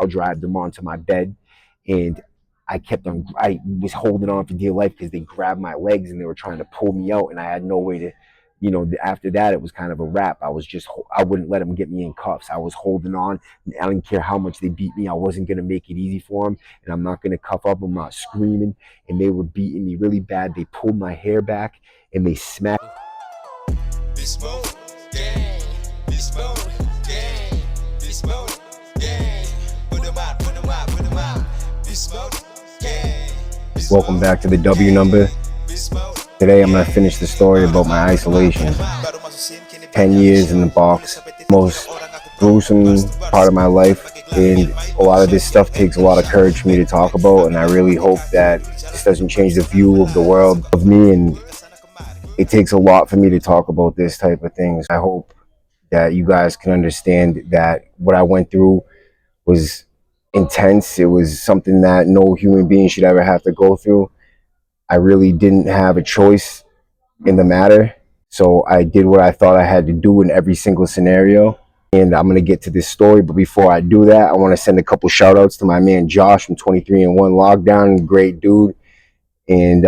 pile drive them onto my bed, and I was holding on for dear life because they grabbed my legs and they were trying to pull me out, and I had no way to, after that, it was kind of a wrap. I wouldn't let them get me in cuffs. I was holding on. I didn't care how much they beat me. I wasn't going to make it easy for them, and I'm not going to cuff up. I'm not screaming, and they were beating me really bad. They pulled my hair back, and they smacked. This mode, gang. This mode, gang. This mode, gang. Put them out, put them out, put them out. This mode, gang. Welcome back to the W number. Today I'm going to finish the story about my isolation. 10 years in the box, most gruesome part of my life, and a lot of this stuff takes a lot of courage for me to talk about, and I really hope that this doesn't change the view of the world of me, and it takes a lot for me to talk about this type of things. I hope that you guys can understand that what I went through was intense. It was something that no human being should ever have to go through. I really didn't have a choice in the matter, so I did what I thought I had to do in every single scenario, and I'm going to get to this story. But before I do that, I want to send a couple shout outs to my man Josh from 23 & 1 Lockdown. Great dude, and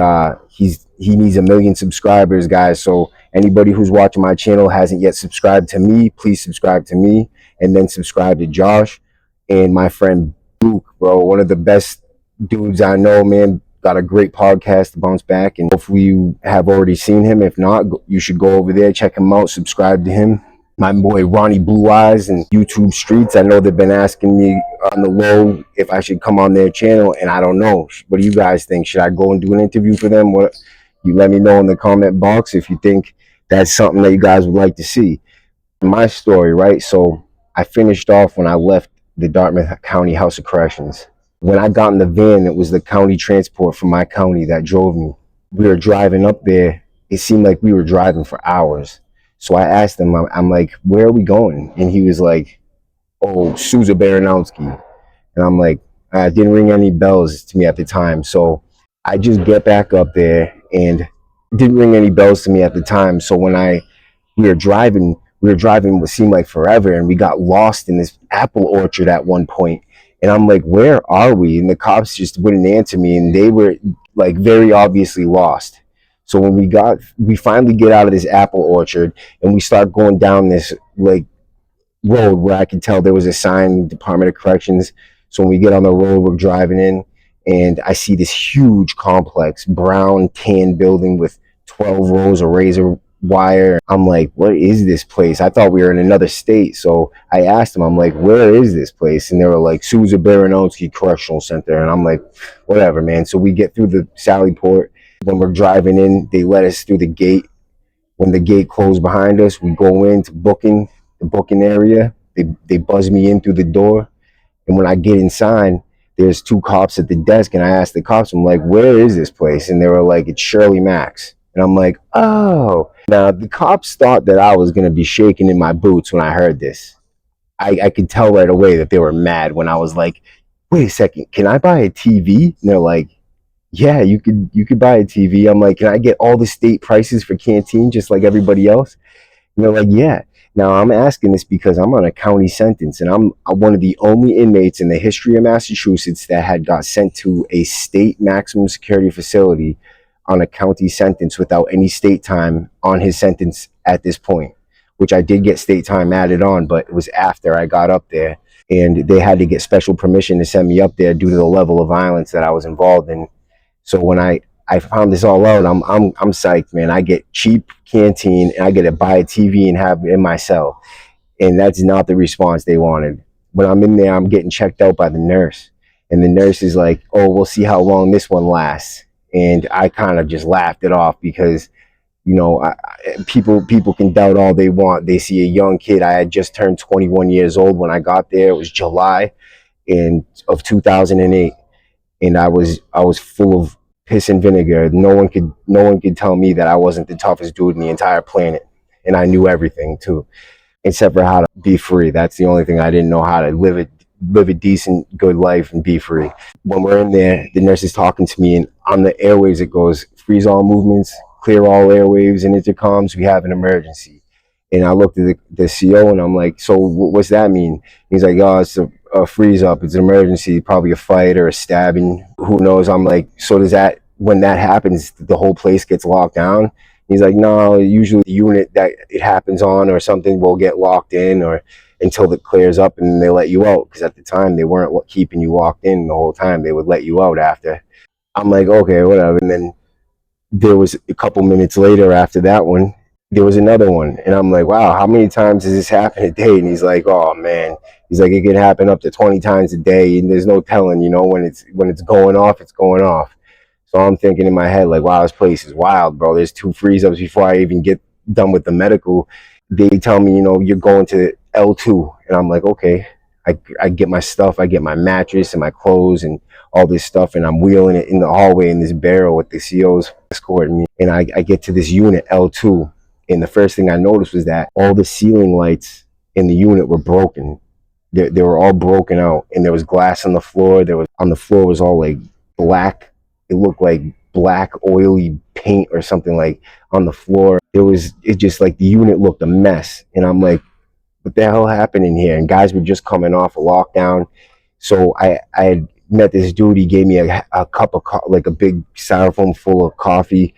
he needs 1 million subscribers, guys. So anybody who's watching my channel hasn't yet subscribed to me, please subscribe to me, and then subscribe to Josh and my friend Luke, bro. One of the best dudes I know, man. Got a great podcast to bounce back, and hopefully you have already seen him. If not, you should go over there, check him out, subscribe to him. My boy Ronnie Blue Eyes and YouTube Streets, I know they've been asking me on the low if I should come on their channel, and I don't know. What do you guys think? Should I go and do an interview for them? What you let me know in the comment box if you think that's something that you guys would like to see. My story, right? So I finished off when I left the Dartmouth County House of Corrections. When I got in the van, it was the county transport from my county that drove me. We were driving up there. It seemed like we were driving for hours. So I asked him, I'm like, where are we going? And he was like, oh, Souza-Baranowski. And I'm like, it didn't ring any bells to me at the time. So I just get back up there, and it didn't ring any bells to me at the time. So when we were driving what seemed like forever, and we got lost in this apple orchard at one point. And I'm like, where are we? And the cops just wouldn't answer me, and they were like very obviously lost. So when we finally get out of this apple orchard, and we start going down this like road where I could tell there was a sign, Department of Corrections. So when we get on the road, we're driving in, and I see this huge complex, brown tan building with 12 rows of razor wire. I'm like, what is this place? I thought we were in another state. So I asked them, I'm like, where is this place? And they were like, Souza-Baranowski Correctional Center. And I'm like, whatever, man. So we get through the Sally Port. When we're driving in, they let us through the gate. When the gate closed behind us, we go into the booking area. They buzz me in through the door. And when I get inside, there's 2 cops at the desk. And I asked the cops, I'm like, where is this place? And they were like, it's Shirley Max. And I'm like, oh. Now, the cops thought that I was going to be shaking in my boots when I heard this. I could tell right away that they were mad when I was like, wait a second, can I buy a TV? And they're like, yeah, you could buy a TV. I'm like, can I get all the state prices for canteen just like everybody else? And they're like, yeah. Now, I'm asking this because I'm on a county sentence, and I'm one of the only inmates in the history of Massachusetts that got sent to a state maximum security facility on a county sentence without any state time on his sentence at this point, which I did get state time added on, but it was after I got up there, and they had to get special permission to send me up there due to the level of violence that I was involved in. So when I found this all out, I'm psyched, man. I get cheap canteen, and I get to buy a TV and have it in my cell, and that's not the response they wanted. When I'm in there, I'm getting checked out by the nurse, and the nurse is like, oh, we'll see how long this one lasts. And I kind of just laughed it off because, people can doubt all they want. They see a young kid. I had just turned 21 years old when I got there. It was July of 2008, and I was full of piss and vinegar. No one could tell me that I wasn't the toughest dude in the entire planet, and I knew everything too, except for how to be free. That's the only thing I didn't know, how to live a decent, good life and be free. When we're in there, the nurse is talking to me, and on the airwaves it goes, freeze all movements, clear all airwaves and intercoms, we have an emergency. And I looked at the CO, and I'm like, so what's that mean? He's like, oh, it's a freeze up. It's an emergency, probably a fight or a stabbing. Who knows? I'm like, so does that, when that happens, the whole place gets locked down? He's like, no, usually the unit that it happens on or something will get locked in or until it clears up and they let you out. Because at the time, they weren't keeping you locked in the whole time. They would let you out after. I'm like, okay, whatever. And then there was a couple minutes later after that one, there was another one. And I'm like, wow, how many times does this happen a day? And he's like, oh man, he's like, it can happen up to 20 times a day. And there's no telling, when it's going off, it's going off. So I'm thinking in my head, like, wow, this place is wild, bro. There's 2 freeze ups before I even get done with the medical. They tell me, you're going to L2. And I'm like, okay. I get my stuff, I get my mattress and my clothes and all this stuff, and I'm wheeling it in the hallway in this barrel with the COs escorting me. And I get to this unit, L2, and the first thing I noticed was that all the ceiling lights in the unit were broken. They were all broken out, and there was glass on the floor. On the floor was all like black. It looked like black oily paint or something like on the floor. It just like the unit looked a mess. And I'm like, what the hell happened in here? And guys were just coming off a lockdown. So I had met this dude. He gave me a cup of like a big styrofoam full of coffee,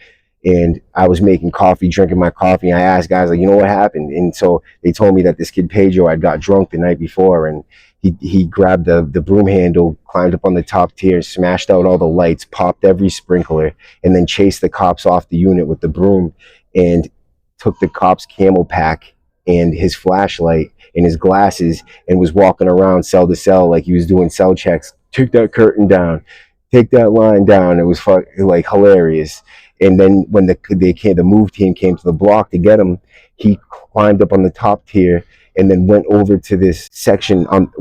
and I was making coffee, drinking my coffee. And I asked guys, like, what happened? And so they told me that this kid Pedro had got drunk the night before, and he grabbed the broom handle, climbed up on the top tier, smashed out all the lights, popped every sprinkler, and then chased the cops off the unit with the broom, and took the cops' camel pack and his flashlight and his glasses and was walking around cell to cell like he was doing cell checks. Take that curtain down, take that line down. It was like hilarious. And then when the move team came to the block to get him, he climbed up on the top tier and then went over to this section of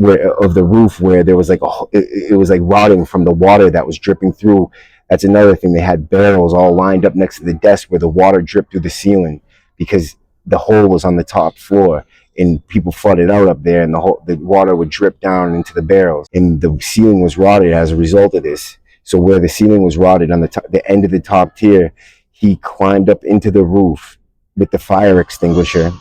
the roof where there was like it was like rotting from the water that was dripping through. That's another thing. They had barrels all lined up next to the desk where the water dripped through the ceiling because the hole was on the top floor and people flooded out up there, and the water would drip down into the barrels, and the ceiling was rotted as a result of this. So where the ceiling was rotted on the end of the top tier, he climbed up into the roof with the fire extinguisher.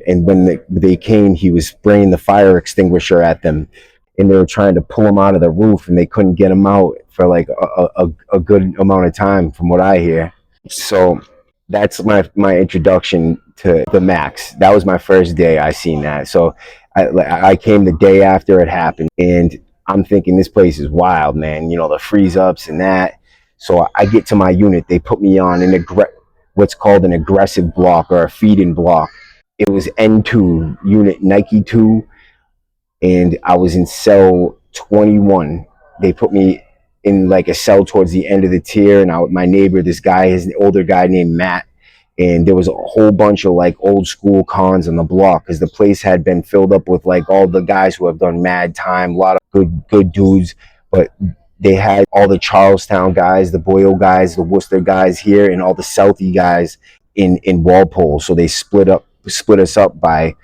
And when they came, he was spraying the fire extinguisher at them, and they were trying to pull him out of the roof, and they couldn't get him out for like a good amount of time, from what I hear. So that's my introduction to the Max. That was my first day I seen that. So I came the day after it happened, and I'm thinking this place is wild, man. The freeze ups and that. So I get to my unit. They put me on what's called an aggressive block or a feed-in block. It was N2, unit Nike 2, and I was in cell 21. They put me in like a cell towards the end of the tier, and my neighbor, this guy, his older guy named Matt, and there was a whole bunch of like old school cons on the block because the place had been filled up with like all the guys who have done mad time, a lot of good dudes, but they had all the Charlestown guys, the Boyle guys, the Worcester guys here, and all the Southie guys in Walpole. So they split us up by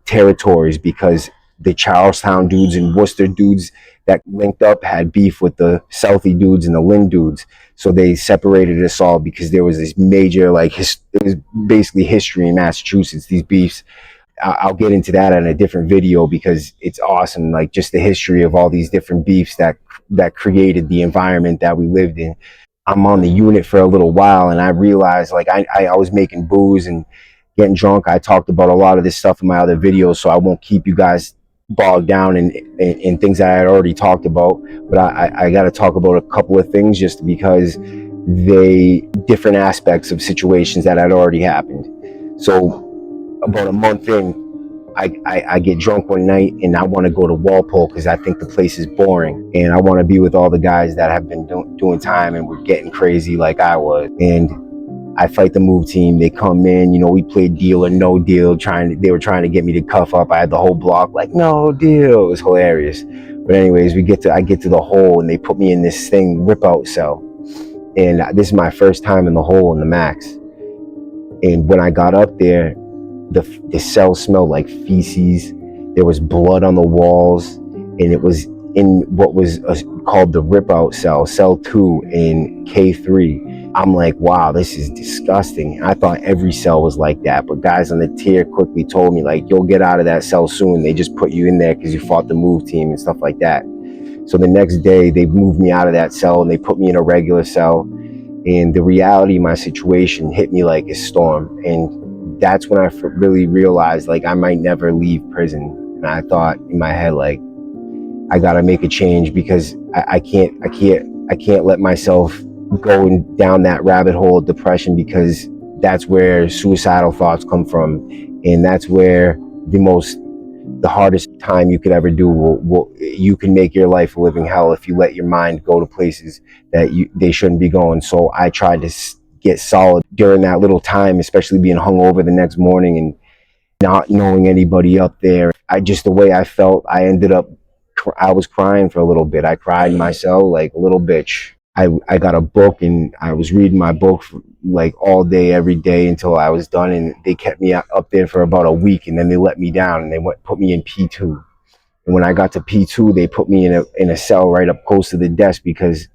territories, because the Charlestown dudes and Worcester dudes that linked up had beef with the Southie dudes and the Lynn dudes. So they separated us all because there was this major, it was basically history in Massachusetts, these beefs. I'll get into that in a different video because it's awesome, like just the history of all these different beefs that created the environment that we lived in. I'm on the unit for a little while, and I realized I was making booze and getting drunk. I talked about a lot of this stuff in my other videos, so I won't keep you guys bogged down in things that I had already talked about. But I got to talk about a couple of things just because different aspects of situations that had already happened. So about a month in, I get drunk one night and I want to go to Walpole because I think the place is boring, and I want to be with all the guys that have been doing time and were getting crazy like I was. And I fight the move team. They come in, we played deal or no deal. They were trying to get me to cuff up. I had the whole block like, no deal. It was hilarious. But anyways, I get to the hole, and they put me in this thing, rip out cell. And this is my first time in the hole in the Max. And when I got up there, the cell smelled like feces. There was blood on the walls, and it was in what was called the rip out cell 2 in K3. I'm like, wow, this is disgusting. I thought every cell was like that, but guys on the tier quickly told me, like, you'll get out of that cell soon. They just put you in there because you fought the move team and stuff like that. So the next day, they moved me out of that cell and they put me in a regular cell. And the reality of my situation hit me like a storm. And that's when I really realized, like, I might never leave prison. And I thought in my head, like, I gotta make a change because I can't let myself go down that rabbit hole of depression, because that's where suicidal thoughts come from, and that's where the hardest time you could ever do you can make your life a living hell if you let your mind go to places that they shouldn't be going. So I tried to get solid during that little time, especially being hungover the next morning and not knowing anybody up there. The way I felt, I was crying for a little bit. I cried in my cell like a little bitch. I got a book and I was reading my book for, like, all day, every day until I was done. And they kept me up there for about a week, and then they let me down and they put me in P2. And when I got to P2, they put me in a cell right up close to the desk because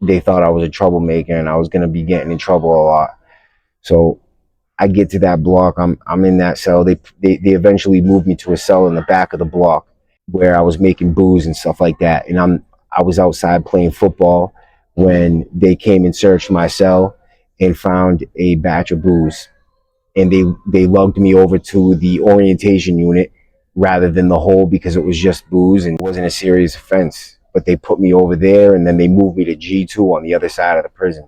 they thought I was a troublemaker and I was going to be getting in trouble a lot. So I get to that block. I'm in that cell. They eventually moved me to a cell in the back of the block where I was making booze and stuff like that. And I was outside playing football when they came and searched my cell and found a batch of booze. And they lugged me over to the orientation unit rather than the hole because it was just booze and it wasn't a serious offense. But they put me over there and then they moved me to G2 on the other side of the prison.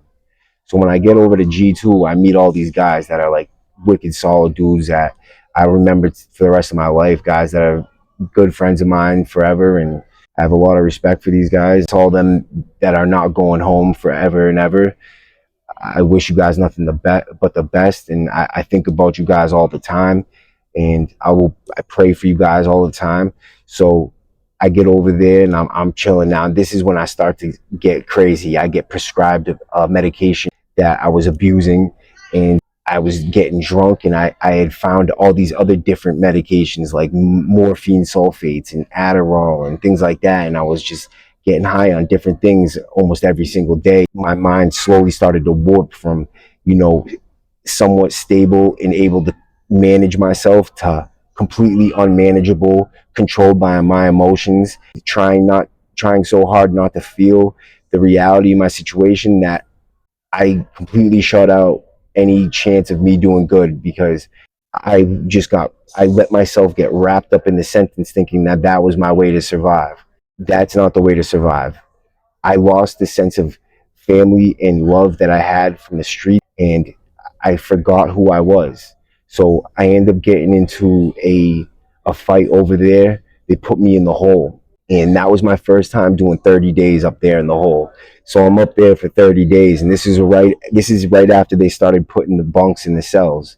So when I get over to G2, I meet all these guys that are like wicked solid dudes that I remember for the rest of my life, guys that are good friends of mine forever. And I have a lot of respect for these guys. It's all them that are not going home forever and ever. I wish you guys nothing but the best. And I think about you guys all the time. And I pray for you guys all the time. So I get over there and I'm chilling now. And this is when I start to get crazy. I get prescribed a medication that I was abusing, and I was getting drunk, and I had found all these other different medications like morphine sulfates and Adderall and things like that. And I was just getting high on different things almost every single day. My mind slowly started to warp from, somewhat stable and able to manage myself to completely unmanageable, controlled by my emotions, trying so hard not to feel the reality of my situation that I completely shut out any chance of me doing good, because I let myself get wrapped up in the sentence thinking that that was my way to survive. That's not the way to survive. I lost the sense of family and love that I had from the street, and I forgot who I was. So I ended up getting into a fight over there. They put me in the hole. And that was my first time doing 30 days up there in the hole. So I'm up there for 30 days, and this is right after they started putting the bunks in the cells.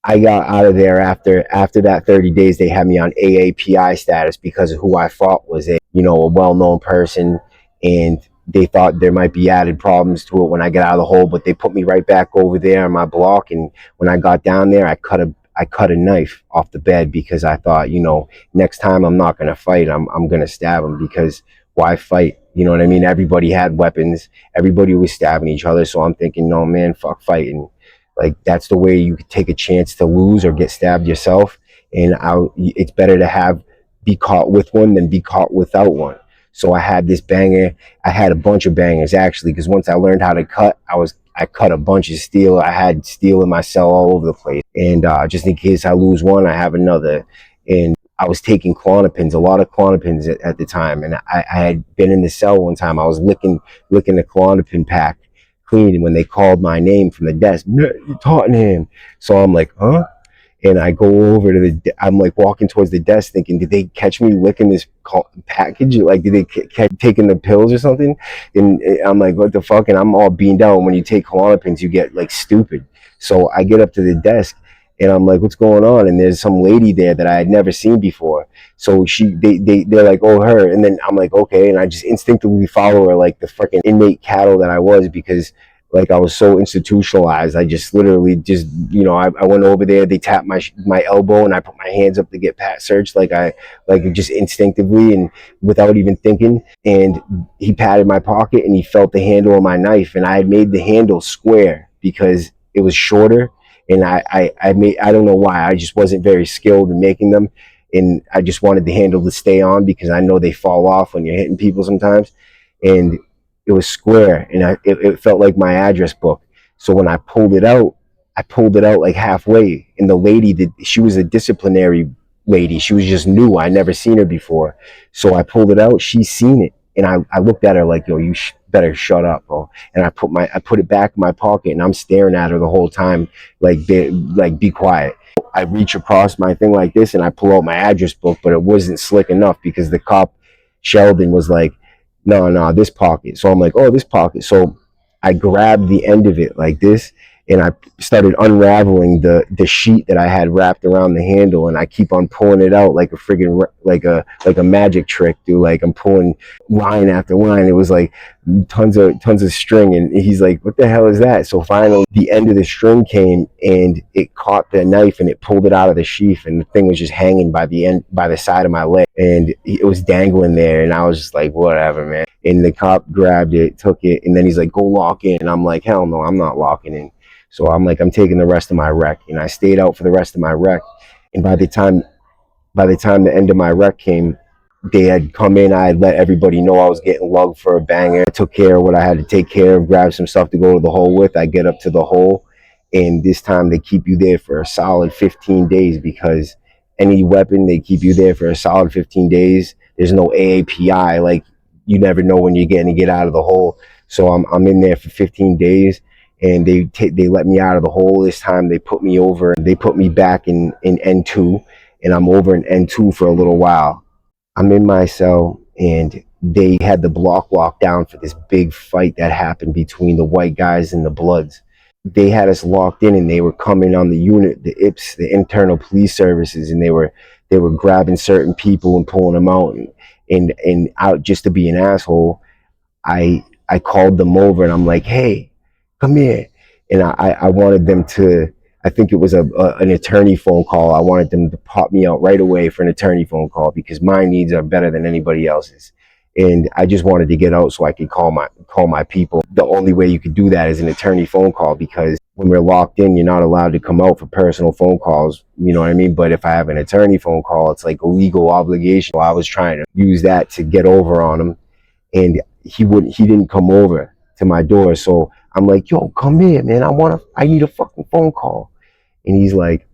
I got out of there after that 30 days. They had me on AAPI status because of who I thought was a well-known person, and they thought there might be added problems to it when I get out of the hole. But they put me right back over there on my block, and when I got down there, I cut a knife off the bed because I thought, next time I'm not gonna fight. I'm gonna stab him, because why fight? You know what I mean? Everybody had weapons. Everybody was stabbing each other. So I'm thinking, no, man, fuck fighting. Like, that's the way you could take a chance to lose or get stabbed yourself. And it's better to be caught with one than be caught without one. So I had this banger. I had a bunch of bangers, actually, because once I learned how to cut, I cut a bunch of steel. I had steel in my cell all over the place. And just in case I lose one, I have another. And I was taking Klonopins, a lot of Klonopins at the time. And I had been in the cell one time. I was licking the Klonopin pack clean, and when they called my name from the desk, Tottenham. So I'm like, huh? And I go over to I'm like walking towards the desk thinking, did they catch me licking this package? Like, did they catch taking the pills or something? And I'm like, what the fuck? And I'm all beamed out. When you take Klonopins, you get like stupid. So I get up to the desk and I'm like, what's going on? And there's some lady there that I had never seen before. So they're like, oh, her. And then I'm like, okay. And I just instinctively follow her like the fucking inmate cattle that I was, because Like I was so institutionalized. I just literally just, I went over there, they tapped my elbow and I put my hands up to get pat searched, like just instinctively and without even thinking. And he patted my pocket and he felt the handle of my knife, and I had made the handle square because it was shorter. And I don't know why, I just wasn't very skilled in making them, and I just wanted the handle to stay on because I know they fall off when you're hitting people sometimes. And it was square, and it felt like my address book. So when I pulled it out like halfway, and the lady she was a disciplinary lady. She was just new. I never seen her before. So I pulled it out. She seen it, and I looked at her like, yo, you better shut up, bro. And I put it back in my pocket, and I'm staring at her the whole time, like be quiet. I reach across my thing like this, and I pull out my address book, but it wasn't slick enough because the cop Sheldon was like, no, this pocket. So I'm like, oh, this pocket. So I grabbed the end of it like this, and I started unraveling the sheet that I had wrapped around the handle, and I keep on pulling it out like a friggin' like a magic trick, dude. Like I'm pulling line after line. It was like tons of string, and he's like, what the hell is that? So finally the end of the string came, and it caught the knife, and it pulled it out of the sheath, and the thing was just hanging by the side of my leg, and it was dangling there. And I was just like, whatever, man. And the cop grabbed it, took it, and then he's like, go lock in. And I'm like, hell no, I'm not locking in. So I'm like, I'm taking the rest of my rec, and I stayed out for the rest of my rec. And by the time the end of my rec came, they had come in. I had let everybody know I was getting lugged for a banger. I took care of what I had to take care of, grabbed some stuff to go to the hole with. I get up to the hole, and this time they keep you there for a solid 15 days because any weapon, they keep you there for a solid 15 days. There's no AAPI. Like, you never know when you're getting to get out of the hole. So I'm in there for 15 days. And they let me out of the hole this time. They put me over. They put me back in N2, and I'm over in N2 for a little while. I'm in my cell, and they had the block locked down for this big fight that happened between the white guys and the Bloods. They had us locked in, and they were coming on the unit, the IPS, the Internal Police Services, and they were grabbing certain people and pulling them out, and out just to be an asshole. I called them over, and I'm like, hey, come here. And I wanted them to, I think it was an attorney phone call. I wanted them to pop me out right away for an attorney phone call because my needs are better than anybody else's. And I just wanted to get out so I could call my people. The only way you could do that is an attorney phone call, because when we're locked in, you're not allowed to come out for personal phone calls. You know what I mean? But if I have an attorney phone call, it's like a legal obligation. So I was trying to use that to get over on him, and he didn't come over to my door. So I'm like, yo, come here, man. I need a fucking phone call. And he's like,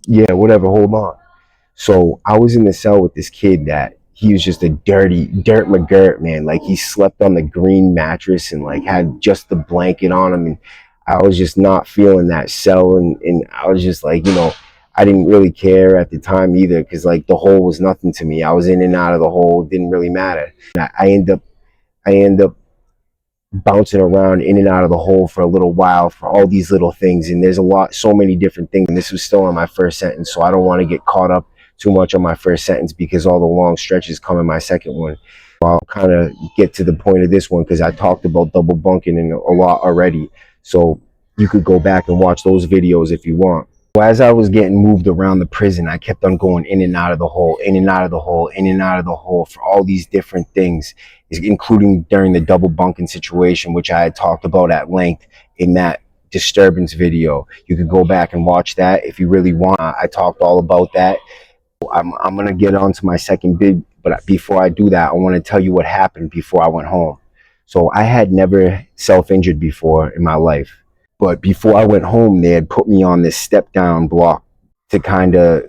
yeah, whatever, hold on. So I was in the cell with this kid that he was just a dirt McGirt, man. Like, he slept on the green mattress and like had just the blanket on him. And I was just not feeling that cell. And I was just like, I didn't really care at the time either, because like the hole was nothing to me. I was in and out of the hole. It didn't really matter. I end up bouncing around in and out of the hole for a little while for all these little things. And there's so many different things. And this was still on my first sentence. So I don't want to get caught up too much on my first sentence because all the long stretches come in my second one. I'll kind of get to the point of this one because I talked about double bunking in a lot already. So you could go back and watch those videos if you want. As I was getting moved around the prison, I kept on going in and out of the hole, in and out of the hole, in and out of the hole for all these different things, including during the double bunking situation, which I had talked about at length in that disturbance video. You could go back and watch that if you really want. I talked all about that. I'm going to get on to my second bid, but before I do that, I want to tell you what happened before I went home. So I had never self-injured before in my life. But before I went home, they had put me on this step down block to kind of,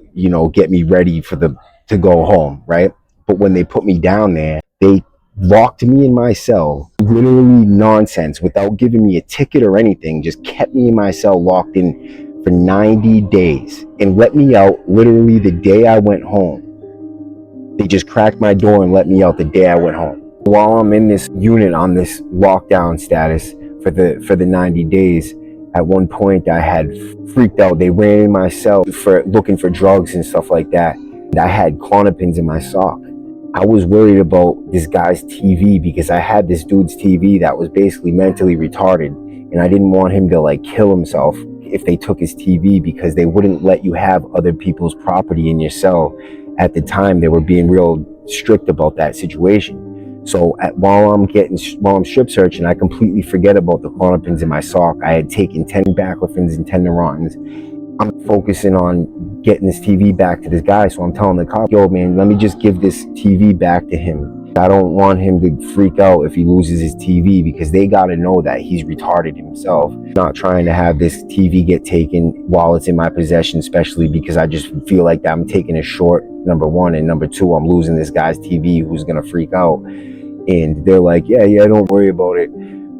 get me ready to go home, right? But when they put me down there, they locked me in my cell, literally nonsense, without giving me a ticket or anything, just kept me in my cell locked in for 90 days and let me out literally the day I went home. They just cracked my door and let me out the day I went home. While I'm in this unit on this lockdown status for the 90 days, at one point I had freaked out. They ran in my cell for looking for drugs and stuff like that. And I had Clonopins in my sock. I was worried about this guy's TV because I had this dude's TV that was basically mentally retarded. and I didn't want him to like kill himself if they took his TV, because they wouldn't let you have other people's property in your cell. At the time, they were being real strict about that situation. So while I'm strip searching, I completely forget about the Klonopins in my sock. I had taken 10 baclofens and 10 Neurotins. I'm focusing on getting this TV back to this guy. So I'm telling the cop, yo, man, let me just give this TV back to him. I don't want him to freak out if he loses his TV, because they got to know that he's retarded himself. Not trying to have this TV get taken while it's in my possession, especially because I just feel like that I'm taking a short, number one, and number two, I'm losing this guy's TV who's going to freak out. And they're like, yeah, don't worry about it.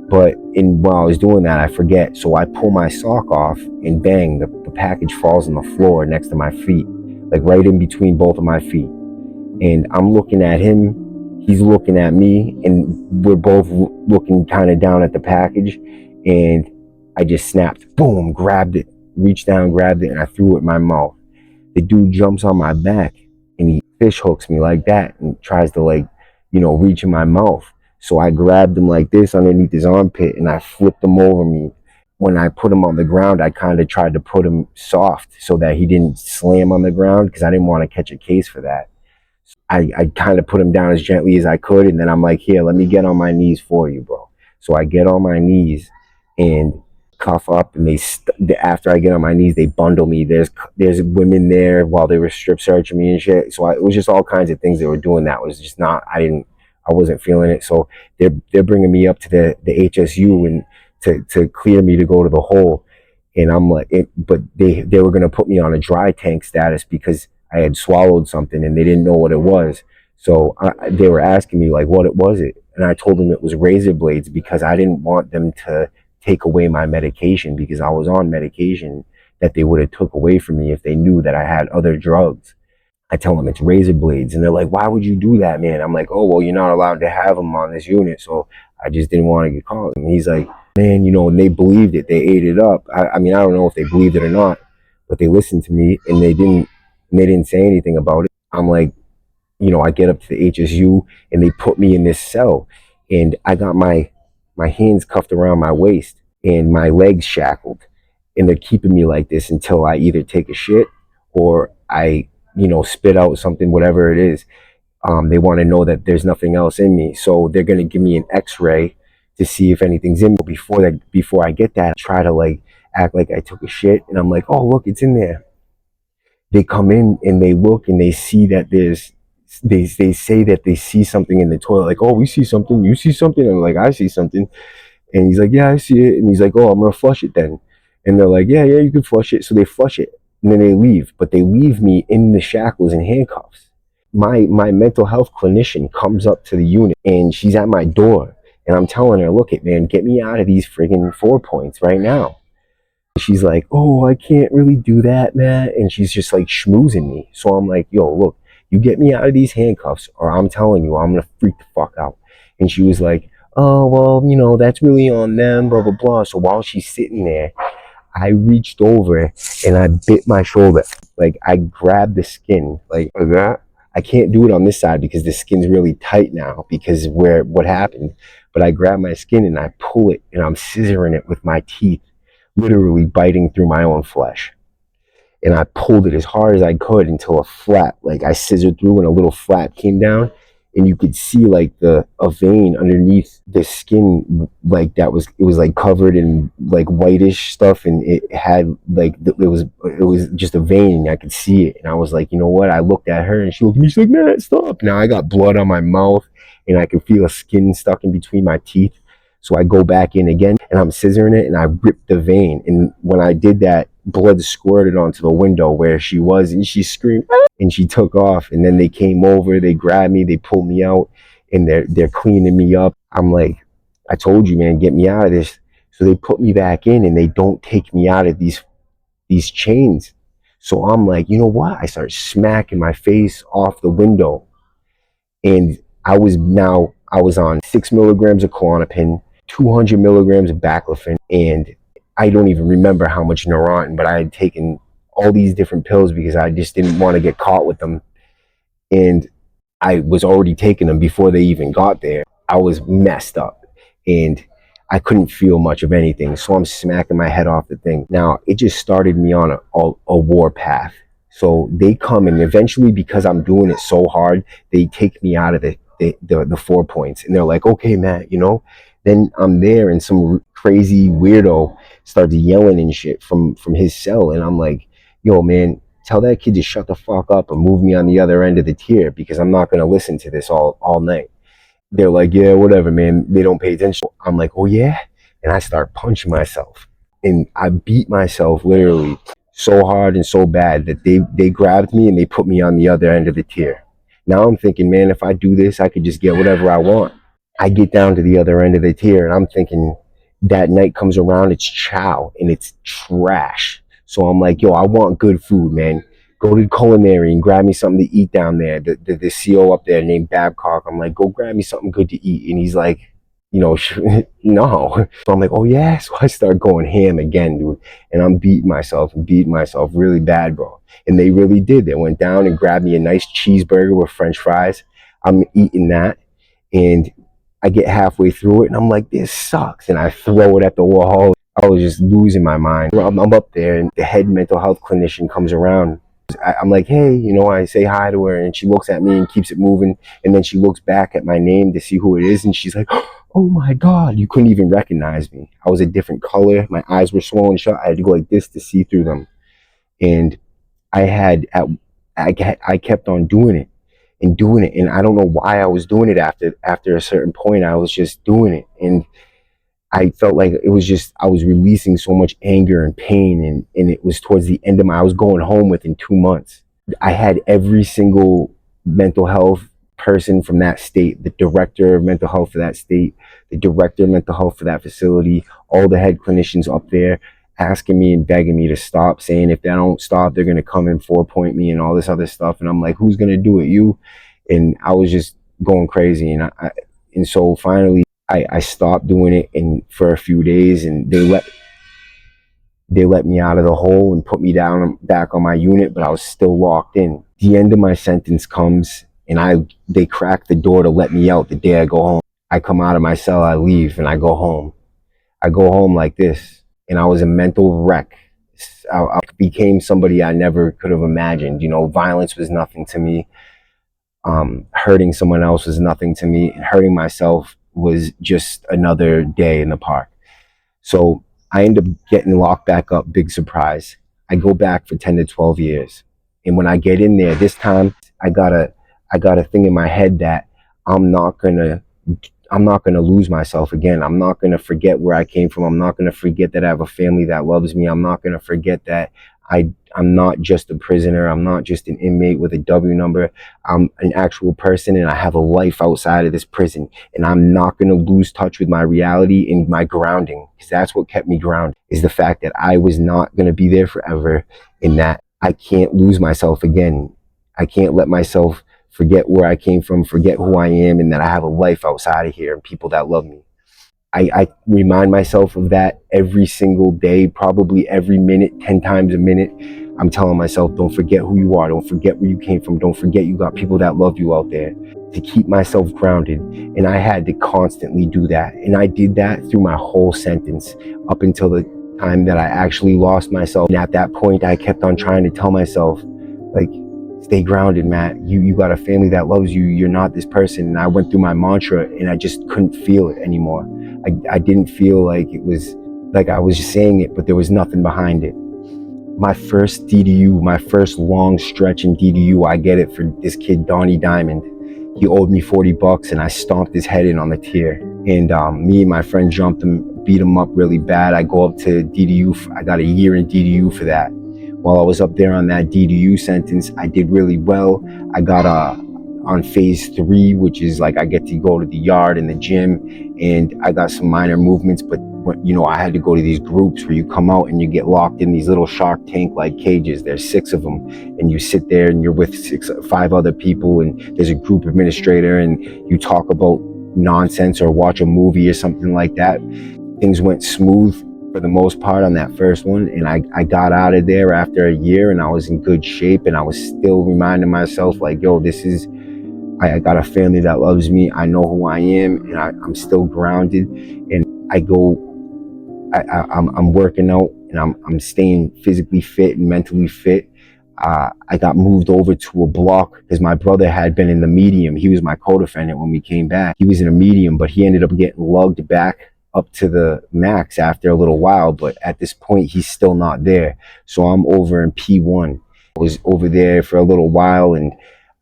But while I was doing that, I forget. So I pull my sock off, and bang, the package falls on the floor next to my feet, like right in between both of my feet. And I'm looking at him, he's looking at me, and we're both looking kind of down at the package. And I just snapped, boom, grabbed it, reached down, grabbed it, and I threw it in my mouth. The dude jumps on my back, and he fish hooks me like that and tries to, like, reach in my mouth. So I grabbed him like this underneath his armpit, and I flipped him over me. When I put him on the ground, I kind of tried to put him soft so that he didn't slam on the ground, because I didn't want to catch a case for that. I kind of put him down as gently as I could, and then I'm like, here, let me get on my knees for you, bro. So I get on my knees and cuff up, and after I get on my knees, they bundle me. There's women there while they were strip searching me and shit. So it was just all kinds of things they were doing that was just not, I wasn't feeling it. So they're bringing me up to the HSU and to clear me to go to the hole. And I'm like, but they were going to put me on a dry tank status because I had swallowed something and they didn't know what it was. So they were asking me like, what it was it? And I told them it was razor blades, because I didn't want them to take away my medication, because I was on medication that they would have took away from me if they knew that I had other drugs. I tell them it's razor blades, and they're like, why would you do that, man? I'm like, oh, well, you're not allowed to have them on this unit, so I just didn't want to get caught. And he's like, man, and they believed it. They ate it up. I mean, I don't know if they believed it or not, but they listened to me, and they didn't say anything about it. I'm like, I get up to the HSU, and they put me in this cell, and I got my hands cuffed around my waist and my legs shackled, and they're keeping me like this until I either take a shit or I spit out something, whatever it is. They want to know that there's nothing else in me, so they're going to give me an x-ray to see if anything's in me. Before I get that, I try to like act like I took a shit, and I'm like, oh, look, it's in there. They come in and they look, and they see that they say that they see something in the toilet, like, oh, we see something, you see something? And I'm like, I see something. And he's like, yeah, I see it. And he's like, oh, I'm gonna flush it then. And they're like, yeah, you can flush it. So they flush it, and then they leave, but they leave me in the shackles and handcuffs. My mental health clinician comes up to the unit, and she's at my door, and I'm telling her, look, man, get me out of these friggin' 4 points right now. She's like, oh, I can't really do that, Matt. And she's just like schmoozing me. So I'm like, yo, look, you get me out of these handcuffs, or I'm telling you, I'm gonna freak the fuck out. And she was like, oh, well, that's really on them, blah, blah, blah. So while she's sitting there, I reached over and I bit my shoulder. Like, I grabbed the skin like that. I can't do it on this side because the skin's really tight now because what happened. But I grab my skin and I pull it, and I'm scissoring it with my teeth, literally biting through my own flesh. And I pulled it as hard as I could until a flap, like I scissored through and a little flap came down, and you could see like a vein underneath the skin, like it was like covered in like whitish stuff, and it had like it was just a vein, and I could see it. And I was like, you know what? I looked at her, and she looked at me, she's like, man, stop. Now I got blood on my mouth, and I can feel a skin stuck in between my teeth. So I go back in again, and I'm scissoring it, and I ripped the vein. And when I did that, blood squirted onto the window where she was, and she screamed, and she took off. And then they came over, they grabbed me, they pulled me out, and they're cleaning me up. I'm like, I told you, man, get me out of this. So they put me back in, and they don't take me out of these chains. So I'm like, you know what? I start smacking my face off the window, and I was on 6 milligrams of Klonopin, 200 milligrams of baclofen, and I don't even remember how much Neurontin, but I had taken all these different pills because I just didn't want to get caught with them. And I was already taking them before they even got there. I was messed up, and I couldn't feel much of anything. So I'm smacking my head off the thing. Now, it just started me on a war path. So they come, and eventually, because I'm doing it so hard, they take me out of the 4 points. And they're like, okay, Matt, then I'm there, and some crazy weirdo starts yelling and shit from his cell. And I'm like, yo, man, tell that kid to shut the fuck up or move me on the other end of the tier, because I'm not going to listen to this all night. They're like, yeah, whatever, man. They don't pay attention. I'm like, oh yeah? And I start punching myself. And I beat myself literally so hard and so bad that they grabbed me and they put me on the other end of the tier. Now I'm thinking, man, if I do this, I could just get whatever I want. I get down to the other end of the tier, and I'm thinking, that night comes around, it's chow and it's trash. So I'm like, yo, I want good food, man. Go to culinary and grab me something to eat down there. The CO up there named Babcock, I'm like, go grab me something good to eat. And he's like, no. So I'm like, oh yeah. So I start going ham again, dude. And I'm beating myself really bad, bro. And they really did. They went down and grabbed me a nice cheeseburger with French fries. I'm eating that. And I get halfway through it, and I'm like, this sucks. And I throw it at the wall. I was just losing my mind. I'm up there, and the head mental health clinician comes around. I'm like, hey, I say hi to her, and she looks at me and keeps it moving. And then she looks back at my name to see who it is, and she's like, oh my God, you couldn't even recognize me. I was a different color. My eyes were swollen shut. I had to go like this to see through them. And I kept on doing it and doing it. And I don't know why I was doing it after a certain point. I was just doing it. And I felt like it was just, I was releasing so much anger and pain. And it was towards the end of I was going home within 2 months. I had every single mental health person from that state, the director of mental health for that state, the director of mental health for that facility, all the head clinicians up there asking me and begging me to stop, saying if they don't stop, they're going to come and 4-point me and all this other stuff. And I'm like, who's going to do it? You? And I was just going crazy. And so finally I stopped doing it, and for a few days, and they let me out of the hole and put me down back on my unit, but I was still locked in. The end of my sentence comes, and they crack the door to let me out the day I go home. I come out of my cell, I leave, and I go home. I go home like this, and I was a mental wreck. I became somebody I never could have imagined. Violence was nothing to me. Hurting someone else was nothing to me. And hurting myself was just another day in the park. So I end up getting locked back up, big surprise. I go back for 10 to 12 years. And when I get in there, this time I got a thing in my head that I'm not gonna lose myself again. I'm not gonna forget where I came from. I'm not gonna forget that I have a family that loves me. I'm not gonna forget that I'm not just a prisoner. I'm not just an inmate with a W number. I'm an actual person, and I have a life outside of this prison. And I'm not going to lose touch with my reality and my grounding, because that's what kept me grounded, is the fact that I was not going to be there forever, and that I can't lose myself again. I can't let myself forget where I came from, forget who I am, and that I have a life outside of here and people that love me. I remind myself of that every single day, probably every minute, 10 times a minute. I'm telling myself, don't forget who you are. Don't forget where you came from. Don't forget you got people that love you out there, to keep myself grounded. And I had to constantly do that. And I did that through my whole sentence up until the time that I actually lost myself. And at that point, I kept on trying to tell myself, like, stay grounded, Matt. You got a family that loves you. You're not this person. And I went through my mantra, and I just couldn't feel it anymore. I didn't feel like it was like I was just saying it, but there was nothing behind it. My first D.D.U, my first long stretch in D.D.U, I get it for this kid, Donnie Diamond. He owed me $40, and I stomped his head in on the tier. And me and my friend jumped him, beat him up really bad. I go up to D.D.U. I got a year in D.D.U for that. While I was up there on that D.D.U sentence, I did really well. I got on phase 3, which is like I get to go to the yard and the gym, and I got some minor movements, but I had to go to these groups where you come out and you get locked in these little Shark Tank like cages. There's 6 of them, and you sit there and you're with 5 other people, and there's a group administrator, and you talk about nonsense or watch a movie or something like that. Things went smooth for the most part on that first one, and I got out of there after a year, and I was in good shape, and I was still reminding myself, like, yo, I got a family that loves me. I know who I am, and I'm still grounded. And I'm working out and I'm staying physically fit and mentally fit. I got moved over to a block because my brother had been in the medium. He was my co-defendant when we came back. He was in a medium, but he ended up getting lugged back up to the max after a little while. But at this point, he's still not there. So I'm over in P1. I was over there for a little while and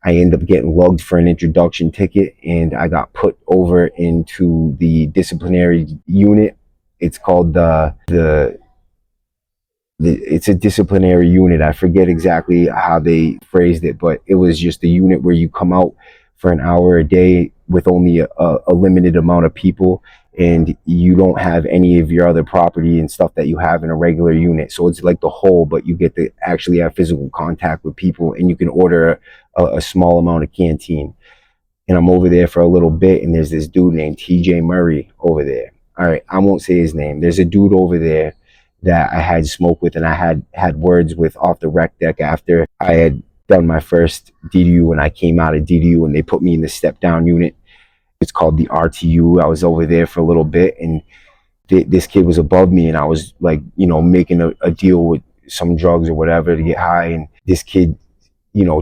I ended up getting lugged for an introduction ticket and I got put over into the disciplinary unit. It's called it's a disciplinary unit. I forget exactly how they phrased it, but it was just a unit where you come out for an hour a day with only a limited amount of people, and you don't have any of your other property and stuff that you have in a regular unit. So it's like the whole, but you get to actually have physical contact with people, and you can order a small amount of canteen. And I'm over there for a little bit, and there's this dude named TJ Murray over there. All right, I won't say his name. There's a dude over there that I had smoked with and I had words with off the rec deck after I had done my first D.D.U and I came out of D.D.U and they put me in the step down unit. It's called the RTU. I was over there for a little bit and this kid was above me and I was like, making a deal with some drugs or whatever to get high. And this kid,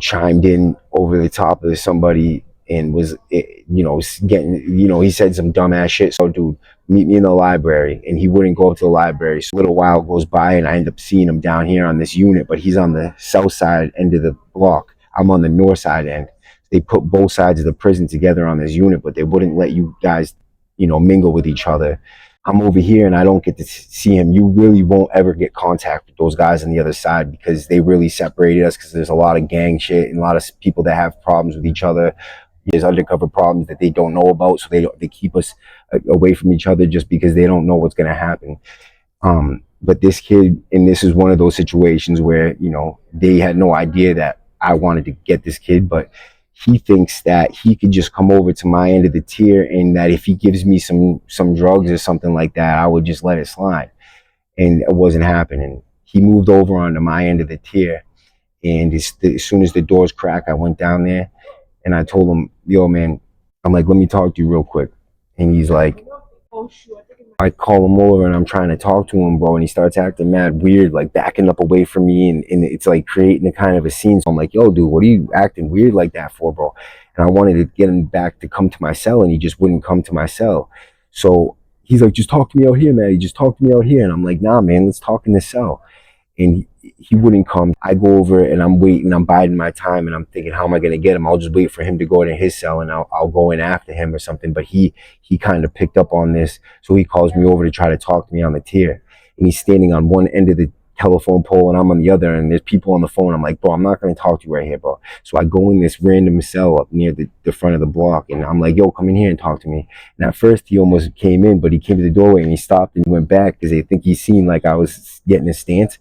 chimed in over the top of somebody and was, getting, he said some dumbass shit. So, dude, meet me in the library. And he wouldn't go up to the library. So a little while goes by and I end up seeing him down here on this unit, but he's on the south side end of the block. I'm on the north side end. They put both sides of the prison together on this unit, but they wouldn't let you guys, mingle with each other. I'm over here and I don't get to see him. You really won't ever get contact with those guys on the other side because they really separated us because there's a lot of gang shit and a lot of people that have problems with each other. There's undercover problems that they don't know about, so they keep us away from each other just because they don't know what's going to happen. But this kid, and this is one of those situations where, they had no idea that I wanted to get this kid, but he thinks that he could just come over to my end of the tier and that if he gives me some drugs or something like that, I would just let it slide. And it wasn't happening. He moved over onto my end of the tier. And as soon as the doors cracked, I went down there and I told him, yo, man, I'm like, let me talk to you real quick. And he's like, I call him over and I'm trying to talk to him, bro, and he starts acting mad weird, like backing up away from me, and it's like creating a kind of a scene. So I'm like, yo, dude, what are you acting weird like that for, bro? And I wanted to get him back to come to my cell, and he just wouldn't come to my cell. So he's like, just talk to me out here, man. He just talk to me out here. And I'm like, nah, man, let's talk in the cell. And he wouldn't come. I go over and I'm waiting, I'm biding my time, and I'm thinking, how am I going to get him? I'll just wait for him to go into his cell and I'll go in after him or something. But he kind of picked up on this. So he calls me over to try to talk to me on the tier. And he's standing on one end of the telephone pole and I'm on the other, and there's people on the phone. I'm like, bro, I'm not going to talk to you right here, bro. So I go in this random cell up near the front of the block, and I'm like, yo, come in here and talk to me. And at first he almost came in, but he came to the doorway and he stopped and he went back because they think he's seen like I was getting a stance.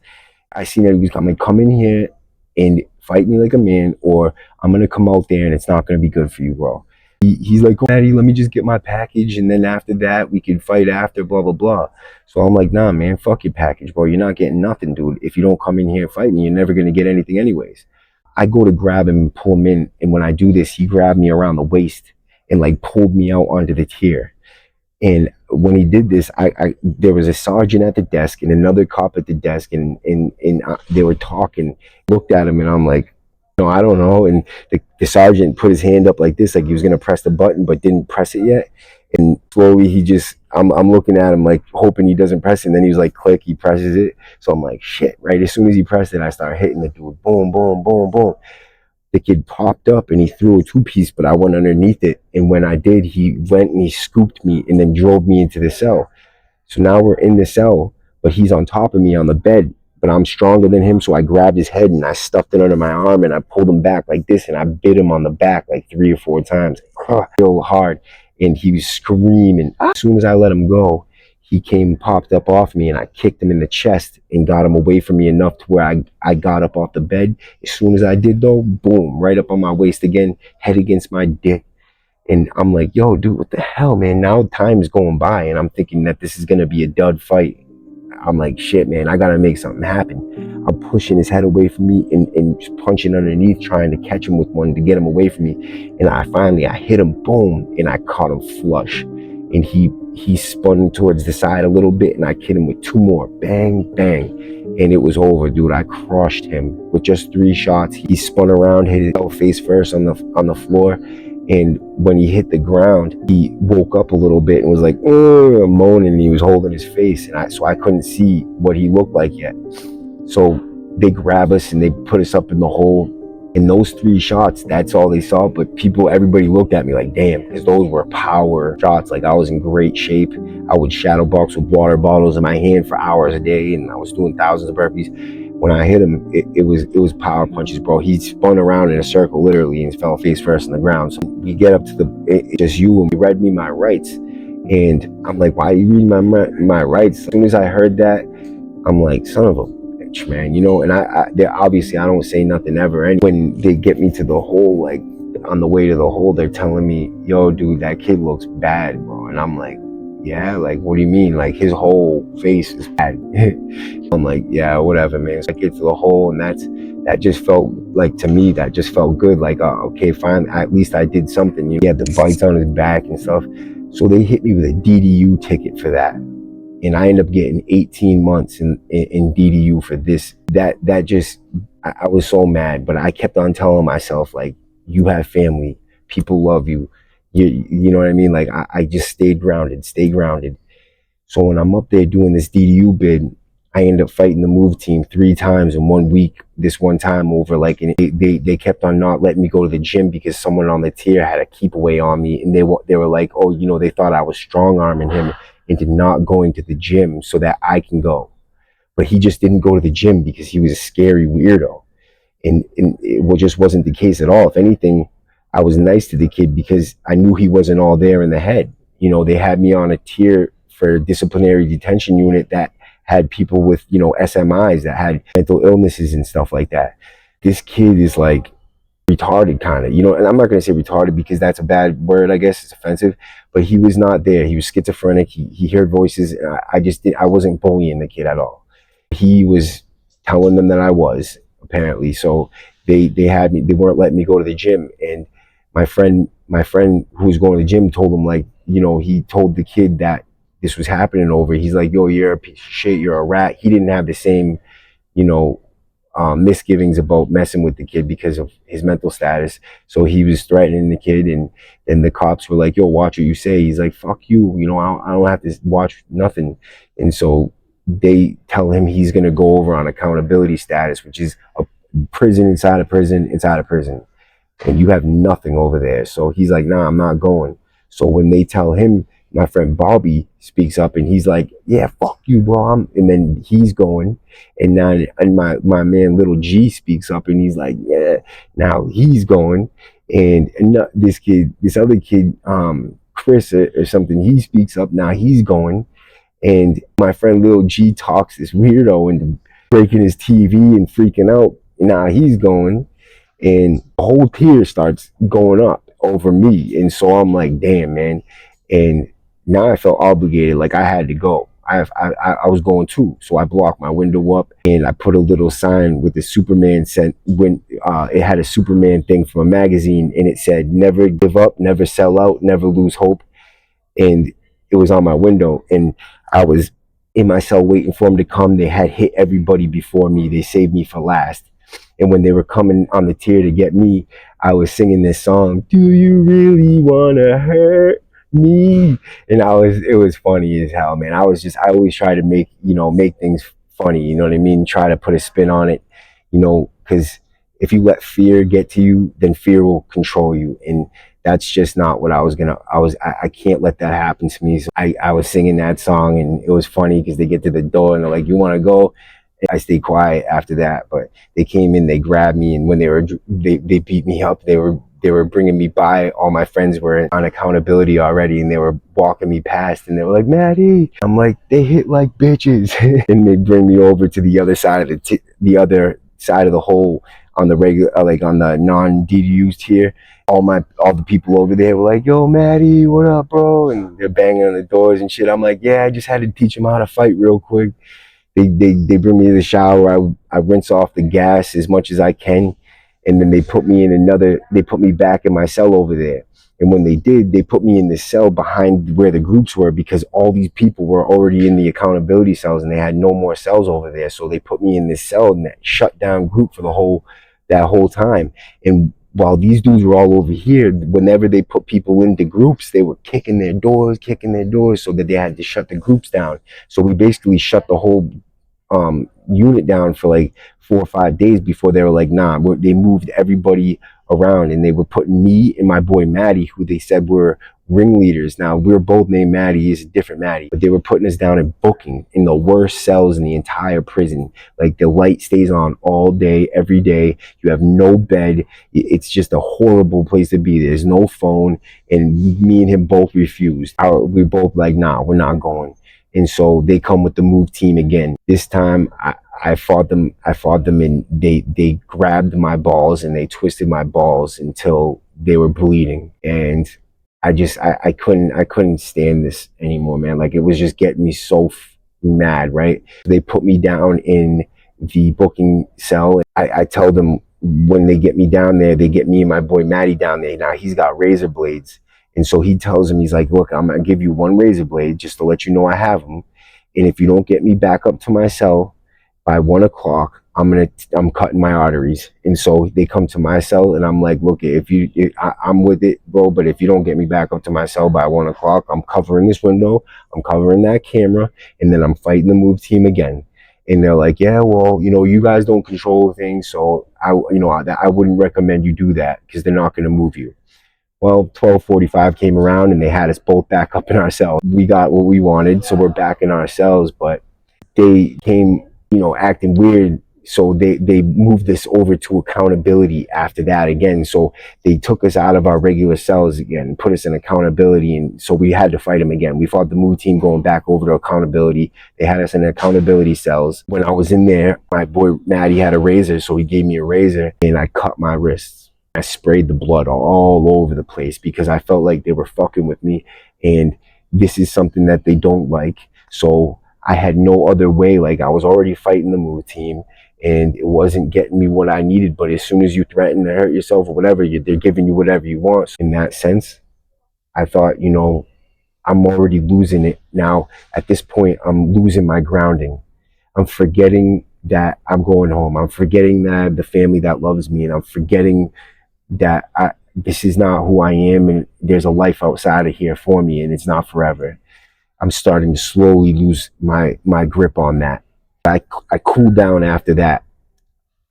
I seen that he was coming, come in here and fight me like a man, or I'm going to come out there and it's not going to be good for you, bro. He's like, oh, Daddy, let me just get my package, and then after that, we can fight after, blah, blah, blah. So I'm like, nah, man, fuck your package, bro. You're not getting nothing, dude. If you don't come in here and fight me, you're never going to get anything anyways. I go to grab him and pull him in, and when I do this, he grabbed me around the waist and like pulled me out onto the tier. And when he did this, there was a sergeant at the desk and another cop at the desk, and they were talking. Looked at him, and I'm like, no, I don't know. And the sergeant put his hand up like this, like he was gonna press the button, but didn't press it yet. And slowly, I'm looking at him like hoping he doesn't press it. And then he was like, click, he presses it. So I'm like, shit, right? As soon as he pressed it, I started hitting the dude, boom, boom, boom, boom. The kid popped up and he threw a two-piece, but I went underneath it. And when I did, he went and he scooped me and then drove me into the cell. So now we're in the cell, but he's on top of me on the bed, but I'm stronger than him. So I grabbed his head and I stuffed it under my arm and I pulled him back like this, and I bit him on the back like 3 or 4 times, real hard. And he was screaming. As soon as I let him go, he came, popped up off me, and I kicked him in the chest and got him away from me enough to where I got up off the bed. As soon as I did though, boom, right up on my waist again, head against my dick. And I'm like, yo, dude, what the hell, man? Now time is going by and I'm thinking that this is going to be a dud fight. I'm like, shit, man, I got to make something happen. I'm pushing his head away from me and just punching underneath, trying to catch him with one to get him away from me. And I hit him, boom, and I caught him flush. and he spun towards the side a little bit, and I hit him with 2 more, bang, bang, and it was over, dude. I crushed him with just 3 shots. He spun around, hit his face first on the floor, and when he hit the ground, he woke up a little bit and was like, moaning, and he was holding his face, and so I couldn't see what he looked like yet. So they grab us and they put us up in the hole. In those 3 shots, that's all they saw. But everybody looked at me like, damn, because those were power shots. Like, I was in great shape. I would shadow box with water bottles in my hand for hours a day, and I was doing thousands of burpees. When I hit him, it was power punches, bro. He spun around in a circle, literally, and fell face first on the ground. So we get up to just you, and he read me my rights. And I'm like, why are you reading my rights? As soon as I heard that, I'm like, son of a bitch, man, and obviously I don't say nothing ever. And when they get me to the hole, like on the way to the hole, they're telling me, yo, dude, that kid looks bad, bro. And I'm like, yeah, like, what do you mean? Like, his whole face is bad. I'm like, yeah, whatever, man. So I get to the hole, and that just felt like, to me, that just felt good. Like, okay, fine, at least I did something. He had the bites on his back and stuff. So they hit me with a D.D.U ticket for that. And I ended up getting 18 months in D.D.U for this. That just, I was so mad, but I kept on telling myself, like, you have family, people love you. You know what I mean? Like, I just stayed grounded. So when I'm up there doing this D.D.U bid, I ended up fighting the move team 3 times in 1 week. This one time over, like, and they kept on not letting me go to the gym because someone on the tier had a keep away on me, and they were like, oh, they thought I was strong arming him into not going to the gym so that I can go. But he just didn't go to the gym because he was a scary weirdo. And it just wasn't the case at all. If anything, I was nice to the kid because I knew he wasn't all there in the head. They had me on a tier for Disciplinary Detention Unit that had people with, SMIs, that had mental illnesses and stuff like that. This kid is like retarded, kind of, and I'm not going to say retarded because that's a bad word, I guess it's offensive, but he was not there. He was schizophrenic. He heard voices. I wasn't bullying the kid at all. He was telling them that I was, apparently. So they had me, they weren't letting me go to the gym. And my friend who was going to the gym told him, like, he told the kid that this was happening over. He's like, yo, you're a piece of shit, you're a rat. He didn't have the same, misgivings about messing with the kid because of his mental status. So he was threatening the kid, and then the cops were like, yo, watch what you say. He's like, fuck you, I don't have to watch nothing. And so they tell him he's going to go over on accountability status, which is a prison inside a prison inside a prison, and you have nothing over there. So he's like, nah, I'm not going. So when they tell him, my friend Bobby speaks up, and he's like, yeah, fuck you, bro. And then he's going. And now, and my man Little G speaks up, and he's like, yeah, now he's going. And this other kid, Chris or something, he speaks up, now he's going. And my friend Little G talks this weirdo into breaking his TV and freaking out. And now he's going. And the whole tier starts going up over me. And so I'm like, damn, man. And now I felt obligated, like I had to go. I was going too. So I blocked my window up, and I put a little sign with the Superman it had a Superman thing from a magazine, and it said, never give up, never sell out, never lose hope. And it was on my window, and I was in my cell waiting for them to come. They had hit everybody before me. They saved me for last. And when they were coming on the tier to get me, I was singing this song, do you really want to hurt me? And it was funny as hell, man. I always try to make things funny, you know what I mean? Try to put a spin on it, because if you let fear get to you, then fear will control you. And that's just not what I can't let that happen to me. So I was singing that song, and it was funny because they get to the door and they're like, you want to go? I stayed quiet after that, but they came in, they grabbed me, and when they beat me up, they were bringing me by. All my friends were on accountability already, and they were walking me past, and they were like, Maddie. I'm like, they hit like bitches. And they bring me over to the other side of the hole on the regular, like on the non-D.D.U tier. All the people over there were like, yo, Maddie, what up, bro? And they're banging on the doors and shit. I'm like, yeah, I just had to teach them how to fight real quick. They bring me to the shower. I rinse off the gas as much as I can, and then they put me back in my cell over there. And when they did, they put me in this cell behind where the groups were, because all these people were already in the accountability cells and they had no more cells over there. So they put me in this cell in that shut down group for that whole time. And while these dudes were all over here, whenever they put people into groups, they were kicking their doors, so that they had to shut the groups down. So we basically shut the whole unit down for like 4 or 5 days before they were like, nah. They moved everybody around, and they were putting me and my boy Maddie, who they said were ringleaders. Now, we're both named Maddie. He's a different Maddie, but they were putting us down in booking in the worst cells in the entire prison. Like, the light stays on all day, every day. You have no bed. It's just a horrible place to be. There's no phone, and me and him both refused. We're both like, nah, we're not going. And so they come with the move team again. This time I fought them, and they grabbed my balls and they twisted my balls until they were bleeding. And I couldn't stand this anymore, man. Like, it was just getting me so mad, right? They put me down in the booking cell. I tell them, when they get me down there, they get me and my boy Maddie down there. Now, he's got razor blades. And so he tells him, he's like, look, I'm going to give you one razor blade just to let you know I have them. And if you don't get me back up to my cell by 1 o'clock, I'm cutting my arteries. And so they come to my cell, and I'm like, look, I'm with it, bro. But if you don't get me back up to my cell by 1 o'clock, I'm covering this window, I'm covering that camera, and then I'm fighting the move team again. And they're like, yeah, well, you guys don't control things. So I wouldn't recommend you do that, because they're not going to move you. Well, 12:45 came around, and they had us both back up in our cells. We got what we wanted, so we're back in our cells. But they came, acting weird. So they moved this over to accountability after that again. So they took us out of our regular cells again and put us in accountability. And so we had to fight them again. We fought the move team going back over to accountability. They had us in accountability cells. When I was in there, my boy Maddie had a razor, so he gave me a razor, and I cut my wrists. I sprayed the blood all over the place, because I felt like they were fucking with me, and this is something that they don't like. So I had no other way. Like, I was already fighting the move team, and it wasn't getting me what I needed. But as soon as you threaten to hurt yourself or whatever, they're giving you whatever you want. So in that sense, I thought, I'm already losing it. Now, at this point, I'm losing my grounding. I'm forgetting that I'm going home. I'm forgetting that I have the family that loves me, and I'm forgetting that this is not who I am, and there's a life outside of here for me, and it's not forever. I'm starting to slowly lose my grip on that. I cooled down after that.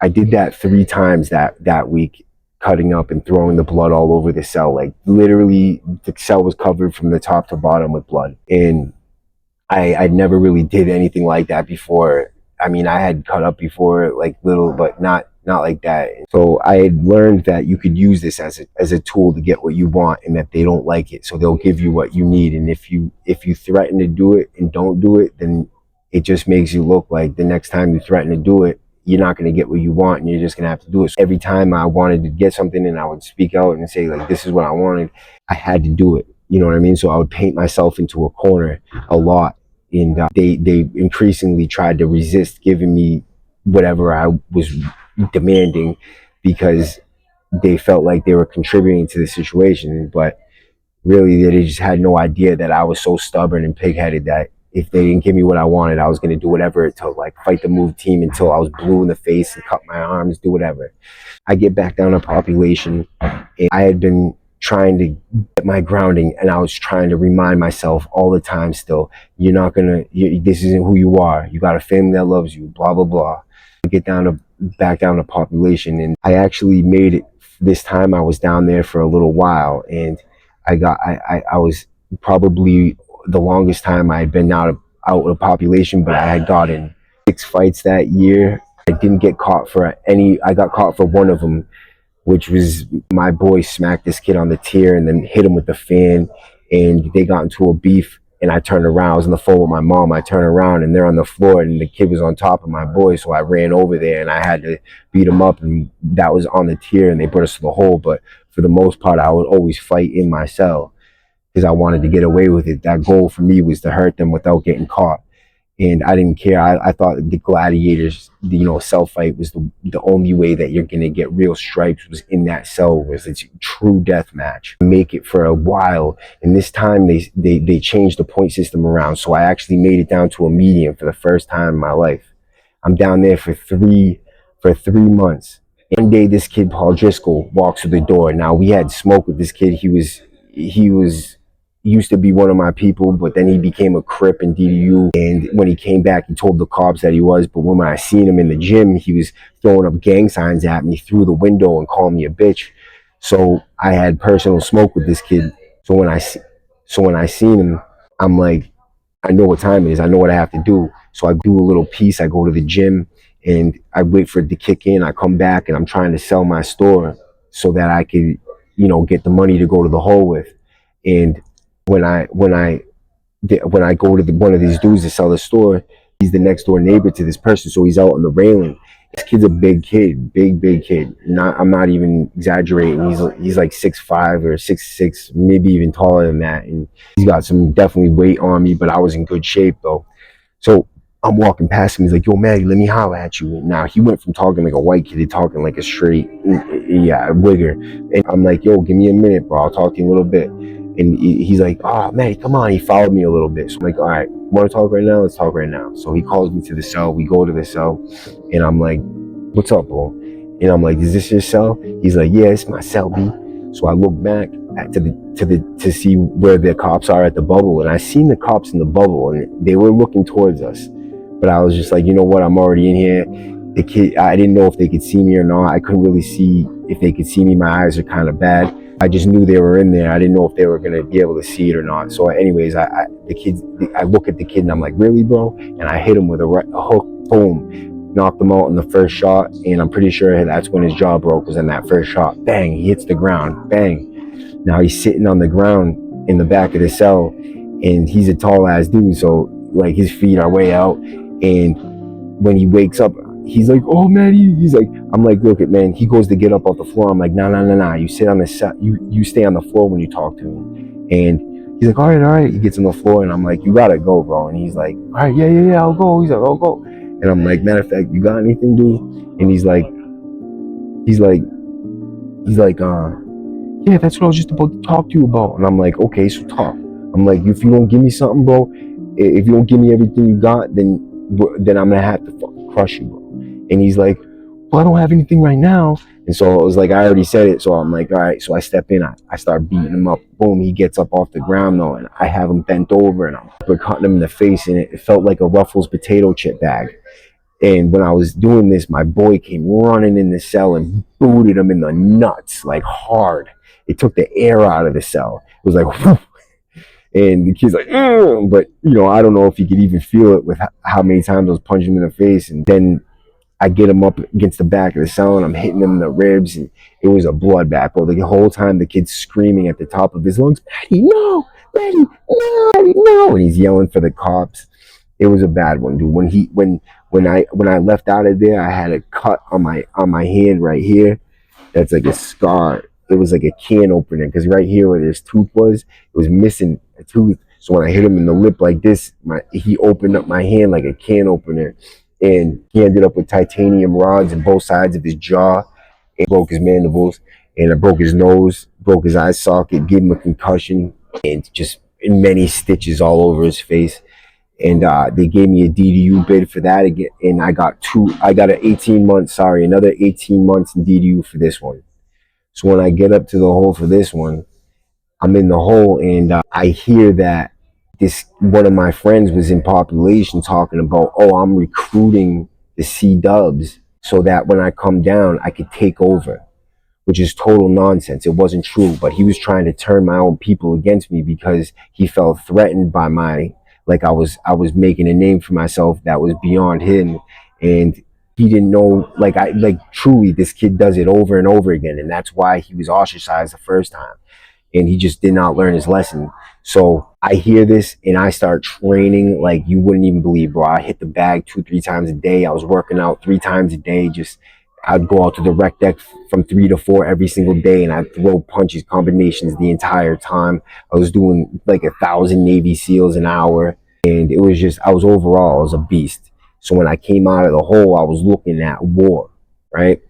I did that 3 times that week, cutting up and throwing the blood all over the cell. Like, literally, the cell was covered from the top to bottom with blood. And I never really did anything like that before. I mean, I had cut up before, like, little, but not like that. So I had learned that you could use this as a tool to get what you want, and that they don't like it, so they'll give you what you need. And if you threaten to do it and don't do it, then it just makes you look like the next time you threaten to do it, you're not going to get what you want, and you're just going to have to do it. So every time I wanted to get something and I would speak out and say, like, this is what I wanted, I had to do it. You know what I mean? So I would paint myself into a corner a lot. And they increasingly tried to resist giving me whatever I was demanding, because they felt like they were contributing to the situation. But really, they just had no idea that I was so stubborn and pig-headed that if they didn't give me what I wanted, I was going to do whatever it took, like fight the move team until I was blue in the face and cut my arms, do whatever. I get back down to population, and I had been trying to get my grounding, and I was trying to remind myself all the time still, this isn't who you are. You got a family that loves you, blah, blah, blah. I get back down to population, and I actually made it. This time I was down there for a little while, and I was probably the longest time I had been out of population, but I had gotten 6 fights that year. I didn't get caught for any. I got caught for one of them, which was my boy smacked this kid on the tier and then hit him with the fan, and they got into a beef. And I turned around. I was on the phone with my mom. I turned around, and they're on the floor, and the kid was on top of my boy. So I ran over there, and I had to beat him up, and that was on the tier, and they put us to the hole. But for the most part, I would always fight in my cell, because I wanted to get away with it. That goal for me was to hurt them without getting caught. and I didn't care. I thought the gladiators, cell fight was the only way that you're gonna get real stripes was in that cell, was a true death match. Make it for a while, and this time they changed the point system around, so I actually made it down to a medium for the first time in my life. I'm down there for 3 months. One day, this kid Paul Driscoll walks through the door. Now we had smoke with this kid. He was used to be one of my people, but then he became a Crip in D.D.U. And when he came back, he told the cops that he was. But when I seen him in the gym, he was throwing up gang signs at me through the window and calling me a bitch. So I had personal smoke with this kid. So when I seen him, I'm like, I know what time it is. I know what I have to do. So I do a little piece. I go to the gym and I wait for it to kick in. I come back and I'm trying to sell my store so that I could, get the money to go to the hole with. And when I go to one of these dudes to sell the store, he's the next door neighbor to this person, so he's out on the railing. This kid's a big kid, big kid. I'm not even exaggerating. He's like 6'5" or 6'6", maybe even taller than that, and he's got some definitely weight on me. But I was in good shape though. So I'm walking past him. He's like, "Yo, Maddie, let me holler at you." Now he went from talking like a white kid to talking like a straight, wigger. And I'm like, "Yo, give me a minute, bro. I'll talk to you in a little bit." And he's like, "Oh, Maddie, come on." He followed me a little bit. So I'm like, "All right, want to talk right now? Let's talk right now." So he calls me to the cell. We go to the cell, and I'm like, "What's up, bro?" And I'm like, "Is this your cell?" He's like, "Yeah, it's my cell, B." So I look back to see where the cops are at the bubble, and I seen the cops in the bubble, and they were looking towards us. But I was just like, you know what? I'm already in here. The kid, I didn't know if they could see me or not. I couldn't really see if they could see me. My eyes are kind of bad. I just knew they were in there. I didn't know if they were gonna be able to see it or not. So, anyways, I look at the kid and I'm like, "Really, bro?" And I hit him with a hook, boom, knocked him out in the first shot. And I'm pretty sure that's when his jaw broke, was in that first shot. Bang! He hits the ground. Bang! Now he's sitting on the ground in the back of the cell, and he's a tall ass dude, so like his feet are way out. And when he wakes up, he's like, "Oh man," he's like, I'm like, "Look it, man." He goes to get up off the floor. I'm like, "Nah. You sit on the set. You stay on the floor when you talk to me." And he's like, "All right." He gets on the floor, and I'm like, "You gotta go, bro." And he's like, "All right, yeah, I'll go." He's like, "I'll go." And I'm like, "Matter of fact, you got anything, dude?" And he's like, "Yeah, that's what I was just about to talk to you about." And I'm like, "Okay, so talk." I'm like, "If you don't give me something, bro, if you don't give me everything you got, then I'm gonna have to fucking crush you, bro." And he's like, "Well, I don't have anything right now." And so it was like, I already said it. So I'm like, all right. So I step in, I start beating him up. Boom, he gets up off the ground though, and I have him bent over, and I'm cutting him in the face, and it felt like a Ruffles potato chip bag. And when I was doing this, my boy came running in the cell and booted him in the nuts, like hard. It took the air out of the cell. It was like, whew. And the kid's like, "Ugh." But I don't know if he could even feel it with how many times I was punching him in the face. And then I get him up against the back of the cell, and I'm hitting him in the ribs, and it was a bloodbath. Bro, the whole time the kid's screaming at the top of his lungs, "Maddie, no, Maddie, no, Maddie, no!" And he's yelling for the cops. It was a bad one, dude. When I left out of there, I had a cut on my hand right here. That's like a scar. It was like a can opener, because right here where his tooth was, it was missing a tooth. So when I hit him in the lip like this, he opened up my hand like a can opener, and he ended up with titanium rods in both sides of his jaw, and broke his mandibles, and I broke his nose, broke his eye socket, gave him a concussion, and just many stitches all over his face. And they gave me a D.D.U bid for that again, and I got another 18 months in D.D.U for this one. So when I get up to the hole for this one, I'm in the hole, and I hear that this one of my friends was in population talking about, "Oh, I'm recruiting the C-dubs so that when I come down, I could take over," which is total nonsense. It wasn't true, but he was trying to turn my own people against me because he felt threatened by like I was making a name for myself that was beyond him. And he didn't know, truly, this kid does it over and over again, and that's why he was ostracized the first time, and he just did not learn his lesson. So I hear this, and I start training like you wouldn't even believe, bro. I hit the bag 2-3 times a day. I was working out 3 times a day. I'd go out to the rec deck from 3 to 4 every single day, and I'd throw punches, combinations the entire time. I was doing like 1,000 Navy SEALs an hour. And it was just, I was a beast. So when I came out of the hole, I was looking at war, right?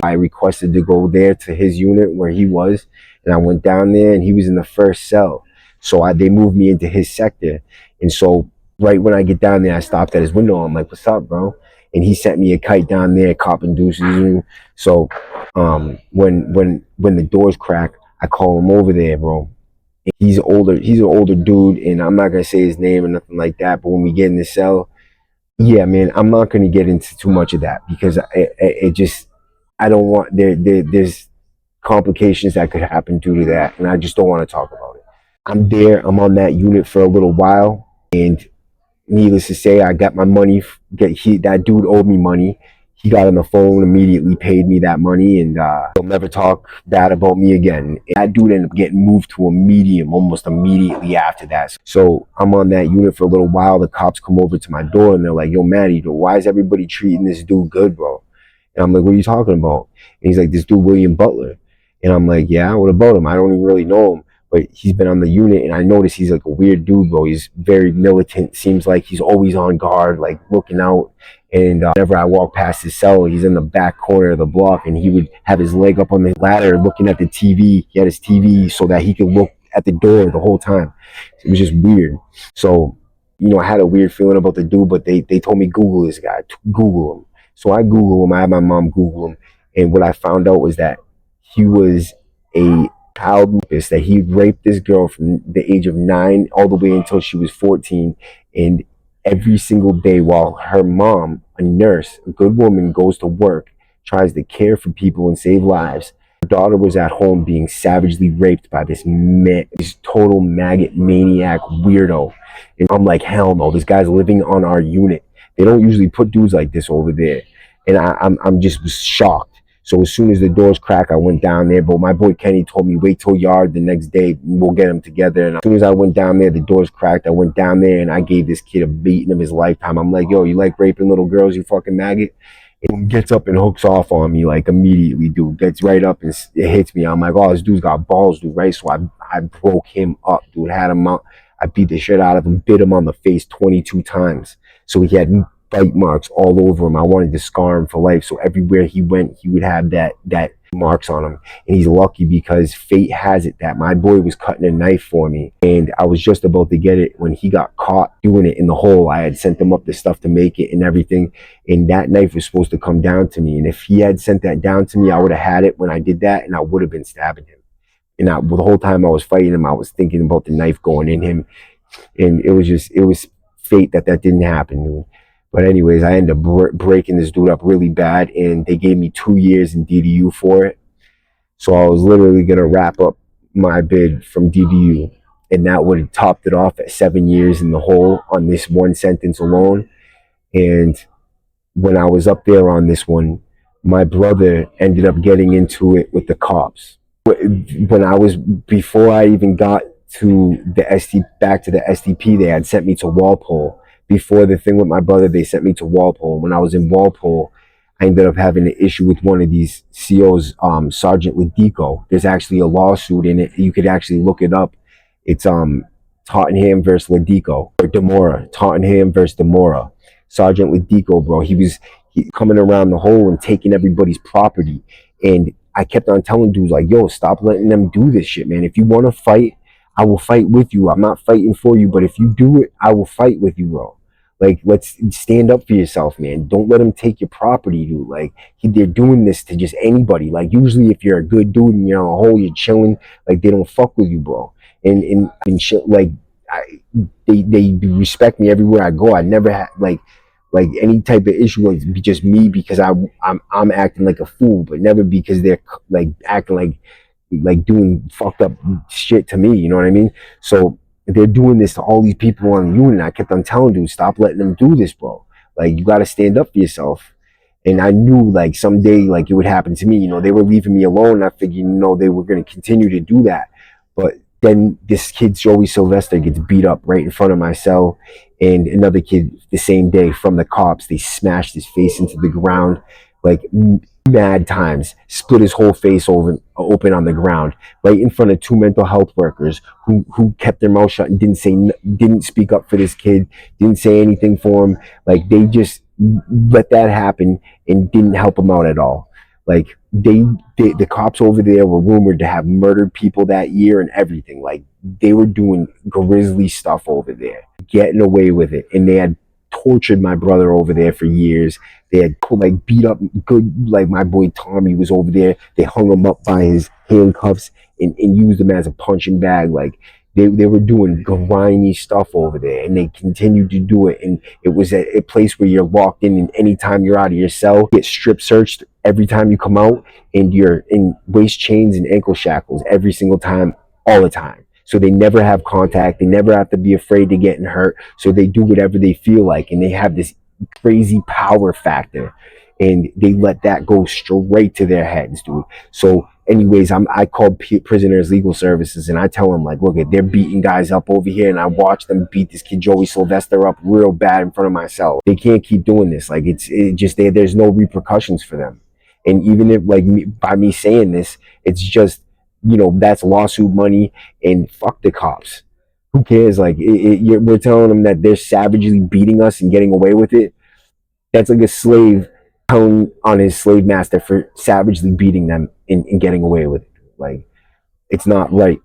I requested to go there to his unit where he was, and I went down there, and he was in the first cell. So they moved me into his sector, and so right when I get down there, I stopped at his window. I'm like, "What's up, bro?" And he sent me a kite down there, cop induces. So when the doors crack, I call him over there, bro. He's older. He's an older dude, and I'm not gonna say his name or nothing like that. But when we get in the cell, yeah, man, I'm not gonna get into too much of that because it just, I don't want there's complications that could happen due to that, and I just don't want to talk about it. I'm there. I'm on that unit for a little while, and needless to say, I got my money. That dude owed me money. He got on the phone, immediately paid me that money, and he'll never talk bad about me again. That dude ended up getting moved to a medium almost immediately after that. So I'm on that unit for a little while. The cops come over to my door and they're like, "Yo, Matty, why is everybody treating this dude good, bro?" And I'm like, "What are you talking about?" And he's like, "This dude, William Butler." And I'm like, "Yeah, what about him? I don't even really know him. But he's been on the unit, and I noticed he's like a weird dude, bro. He's very militant. Seems like he's always on guard, like looking out. And whenever I walk past his cell, he's in the back corner of the block, and he would have his leg up on the ladder looking at the TV. He had his TV so that he could look at the door the whole time. It was just weird. So, I had a weird feeling about the dude, but they told me Google this guy, Google him. So I Google him. I had my mom Google him. And what I found out was that he was a child rapist, that he raped this girl from the age of 9 all the way until she was 14. And every single day while her mom, a nurse, a good woman, goes to work, tries to care for people and save lives, her daughter was at home being savagely raped by this total maggot maniac weirdo. And I'm like, hell no, this guy's living on our unit. They don't usually put dudes like this over there. And I'm just shocked. So as soon as the doors crack, I went down there. But my boy Kenny told me, wait till yard the next day, we'll get them together. And as soon as I went down there, the doors cracked. I went down there and I gave this kid a beating of his lifetime. I'm like, "Yo, you like raping little girls, you fucking maggot?" And he gets up and hooks off on me like immediately, dude. Gets right up and it hits me. I'm like, "Oh, this dude's got balls, dude," right? So I broke him up, dude. Had him out. I beat the shit out of him, bit him on the face 22 times. So he had bite marks all over him. I wanted to scar him for life. So everywhere he went, he would have that marks on him. And he's lucky because fate has it that my boy was cutting a knife for me. And I was just about to get it when he got caught doing it in the hole. I had sent him up the stuff to make it and everything. And that knife was supposed to come down to me. And if he had sent that down to me, I would have had it when I did that, and I would have been stabbing him. And the whole time I was fighting him, I was thinking about the knife going in him. And it was fate that didn't happen, dude. But anyways, I ended up breaking this dude up really bad, and they gave me 2 years in D.D.U for it. So I was literally going to wrap up my bid from D.D.U, and that would have topped it off at 7 years in the hole on this one sentence alone. And when I was up there on this one, my brother ended up getting into it with the cops. Before I even got to back to the SDP, they had sent me to Walpole. Before the thing with my brother, they sent me to Walpole. When I was in Walpole, I ended up having an issue with one of these COs, Sergeant Ladico. There's actually a lawsuit in it. You could actually look it up. It's Tottenham versus Ladico, or Demora. Tottenham versus Demora. Sergeant Ladico, bro, he coming around the hole and taking everybody's property. And I kept on telling dudes like, "Yo, stop letting them do this shit, man. If you want to fight, I will fight with you. I'm not fighting for you, but if you do it, I will fight with you, bro. Like, let's stand up for yourself, man. Don't let them take your property, dude. Like, they're doing this to just anybody. Like, usually if you're a good dude and you're on a hole, you're chilling, like, they don't fuck with you, bro. And shit, like, they respect me everywhere I go. I never had, like any type of issue was just me because I'm acting like a fool, but never because they're like acting like doing fucked up shit to me, you know what I mean? So they're doing this to all these people on the unit. I kept on telling dudes, stop letting them do this, bro. Like, you got to stand up for yourself. And I knew like someday like it would happen to me. You know, they were leaving me alone. I figured, they were going to continue to do that. But then this kid, Joey Sylvester, gets beat up right in front of my cell. And another kid the same day from the cops, they smashed his face into the ground. Like, mad times, split his whole face open on the ground, right in front of two mental health workers who kept their mouth shut and didn't speak up for this kid, didn't say anything for him. Like they just let that happen and didn't help him out at all. Like the cops over there were rumored to have murdered people that year and everything. Like they were doing grisly stuff over there, getting away with it, and they had tortured my brother over there for years. They had like beat up good, like my boy Tommy was over there. They hung him up by his handcuffs and used him as a punching bag. Like they were doing grimy stuff over there, and they continued to do it. And it was a place where you're locked in, and anytime you're out of your cell, you get strip searched every time you come out, and you're in waist chains and ankle shackles every single time, all the time. So they never have contact. They never have to be afraid to getting hurt. So they do whatever they feel like, and they have this crazy power factor, and they let that go straight to their heads, dude. So anyways, I called prisoners legal services, and I tell them like, look, they're beating guys up over here, and I watch them beat this kid Joey Sylvester up real bad in front of my cell. They can't keep doing this. Like it just there's no repercussions for them. And even if like by me saying this, it's just, that's lawsuit money, and fuck the cops. Who cares? Like we're telling them that they're savagely beating us and getting away with it. That's like a slave telling on his slave master for savagely beating them and getting away with it. Like it's not right,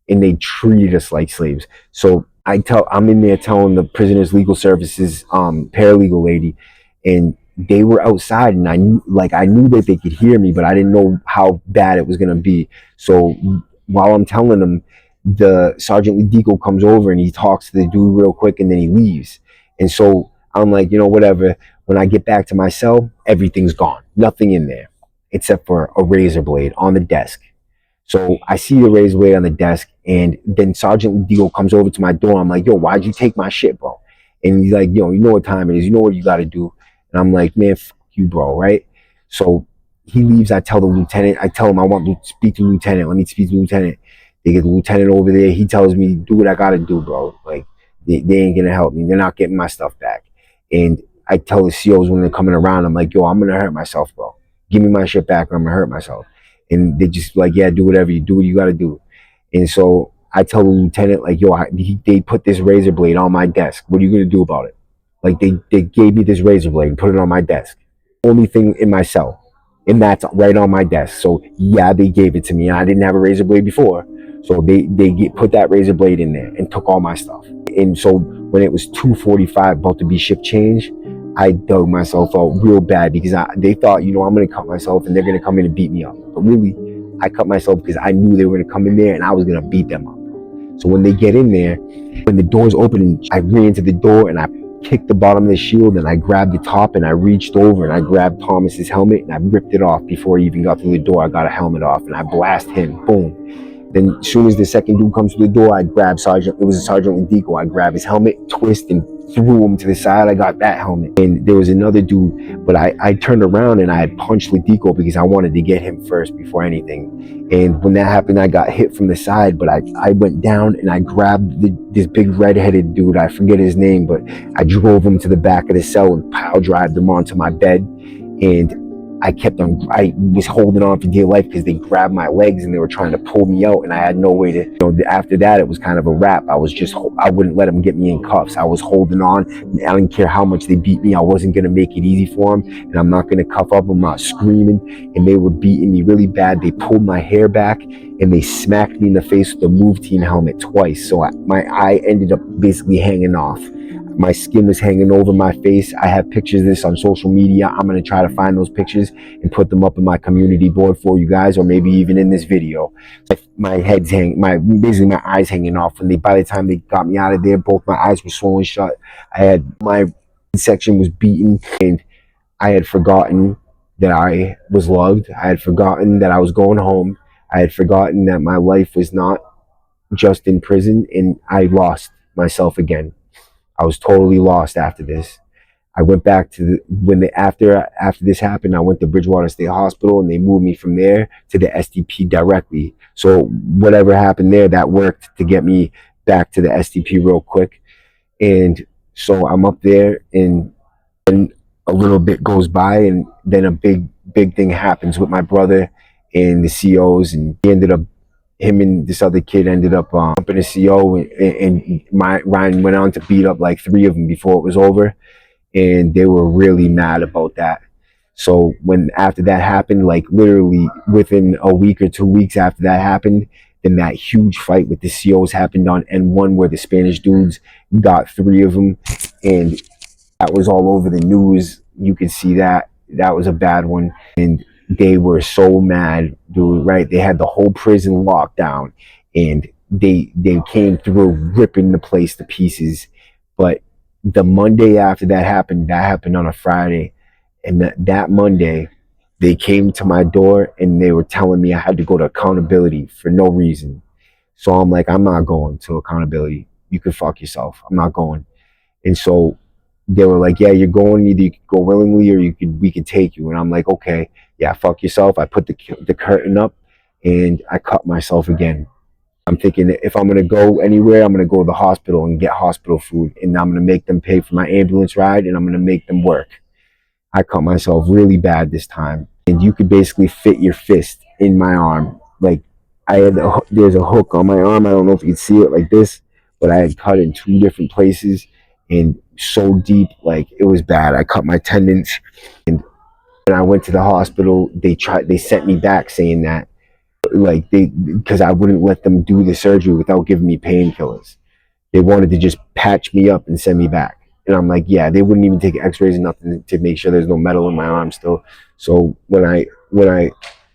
and they treated us like slaves. So I'm in there telling the prisoners legal services paralegal lady, and they were outside, and I knew that they could hear me, but I didn't know how bad it was going to be. So while I'm telling them, the Sergeant Lidico comes over and he talks to the dude real quick, and then he leaves. And so I'm like, whatever. When I get back to my cell, everything's gone, nothing in there except for a razor blade on the desk. So I see the razor blade on the desk, and then Sergeant Lidico comes over to my door. I'm like, yo, why'd you take my shit, bro? And he's like, yo, you know what time it is, you know what you got to do. And I'm like, man, fuck you, bro, right? So he leaves. I tell the lieutenant, I tell him I want to speak to the lieutenant. Let me speak to the lieutenant. They get the lieutenant over there. He tells me, do what I got to do, bro. Like, they ain't going to help me. They're not getting my stuff back. And I tell the COs when they're coming around, I'm like, yo, I'm going to hurt myself, bro. Give me my shit back or I'm going to hurt myself. And they just like, yeah, do whatever you do, what you got to do. And so I tell the lieutenant, like, yo, they put this razor blade on my desk. What are you going to do about it? Like, they gave me this razor blade and put it on my desk. Only thing in my cell. And that's right on my desk. So, yeah, they gave it to me. I didn't have a razor blade before. So they put that razor blade in there and took all my stuff. And so when it was 2:45, about to be shift change, I dug myself out real bad because they thought, I'm going to cut myself and they're going to come in and beat me up. But really, I cut myself because I knew they were going to come in there and I was going to beat them up. So when they get in there, when the doors open, I ran to the door and I kicked the bottom of the shield and I grabbed the top and I reached over and I grabbed Thomas's helmet and I ripped it off before he even got through the door. I got a helmet off and I blast him. Boom. Then as soon as the second dude comes through the door, I grab Sergeant Lidico. I grab his helmet, twist, and threw him to the side. I got that helmet. And there was another dude, but I turned around and I had punched Lidico because I wanted to get him first before anything. And when that happened, I got hit from the side, but I went down and I grabbed this big red-headed dude. I forget his name, but I drove him to the back of the cell and pile drived him onto my bed. And I was holding on for dear life because they grabbed my legs and they were trying to pull me out, and I had no way to, after that, it was kind of a wrap. I wouldn't let them get me in cuffs. I was holding on. I didn't care how much they beat me. I wasn't going to make it easy for them, and I'm not going to cuff up. I'm not screaming, and they were beating me really bad. They pulled my hair back and they smacked me in the face with the Move Team helmet twice. So my eye ended up basically hanging off. My skin was hanging over my face. I have pictures of this on social media. I'm going to try to find those pictures and put them up in my community board for you guys, or maybe even in this video. My head's basically my eyes hanging off. By the time they got me out of there, both my eyes were swollen shut. My section was beaten, and I had forgotten that I was loved. I had forgotten that I was going home. I had forgotten that my life was not just in prison, and I lost myself again. I was totally lost after this. I went back to after this happened, I went to Bridgewater State Hospital, and they moved me from there to the SDP directly. So whatever happened there, that worked to get me back to the SDP real quick. And so I'm up there, and then a little bit goes by, and then a big big thing happens with my brother and the COs, and him and this other kid ended up jumping the CO, and Ryan went on to beat up like 3 of them before it was over, and they were really mad about that. So when after that happened, like literally within a week or 2 weeks after that happened, then that huge fight with the COs happened on N1 where the Spanish dudes got 3 of them, and that was all over the news. You could see that. That was a bad one. And they were so mad, dude, right? They had the whole prison locked down, and they came through ripping the place to pieces. But the Monday after that happened on a Friday. And that Monday, they came to my door and they were telling me I had to go to accountability for no reason. So I'm like, I'm not going to accountability. You can fuck yourself. I'm not going. And so they were like, yeah, you're going. Either you could go willingly or we could take you. And I'm like, okay, yeah, fuck yourself. I put the curtain up and I cut myself again. I'm thinking that if I'm going to go anywhere, I'm going to go to the hospital and get hospital food. And I'm going to make them pay for my ambulance ride, and I'm going to make them work. I cut myself really bad this time. And you could basically fit your fist in my arm. Like there's a hook on my arm. I don't know if you can see it like this, but I had cut in 2 different places and so deep, like it was bad. I cut my tendons, and when I went to the hospital, they sent me back saying that like because I wouldn't let them do the surgery without giving me painkillers. They wanted to just patch me up and send me back. And I'm like, yeah, they wouldn't even take x-rays and nothing to make sure there's no metal in my arm still. So when I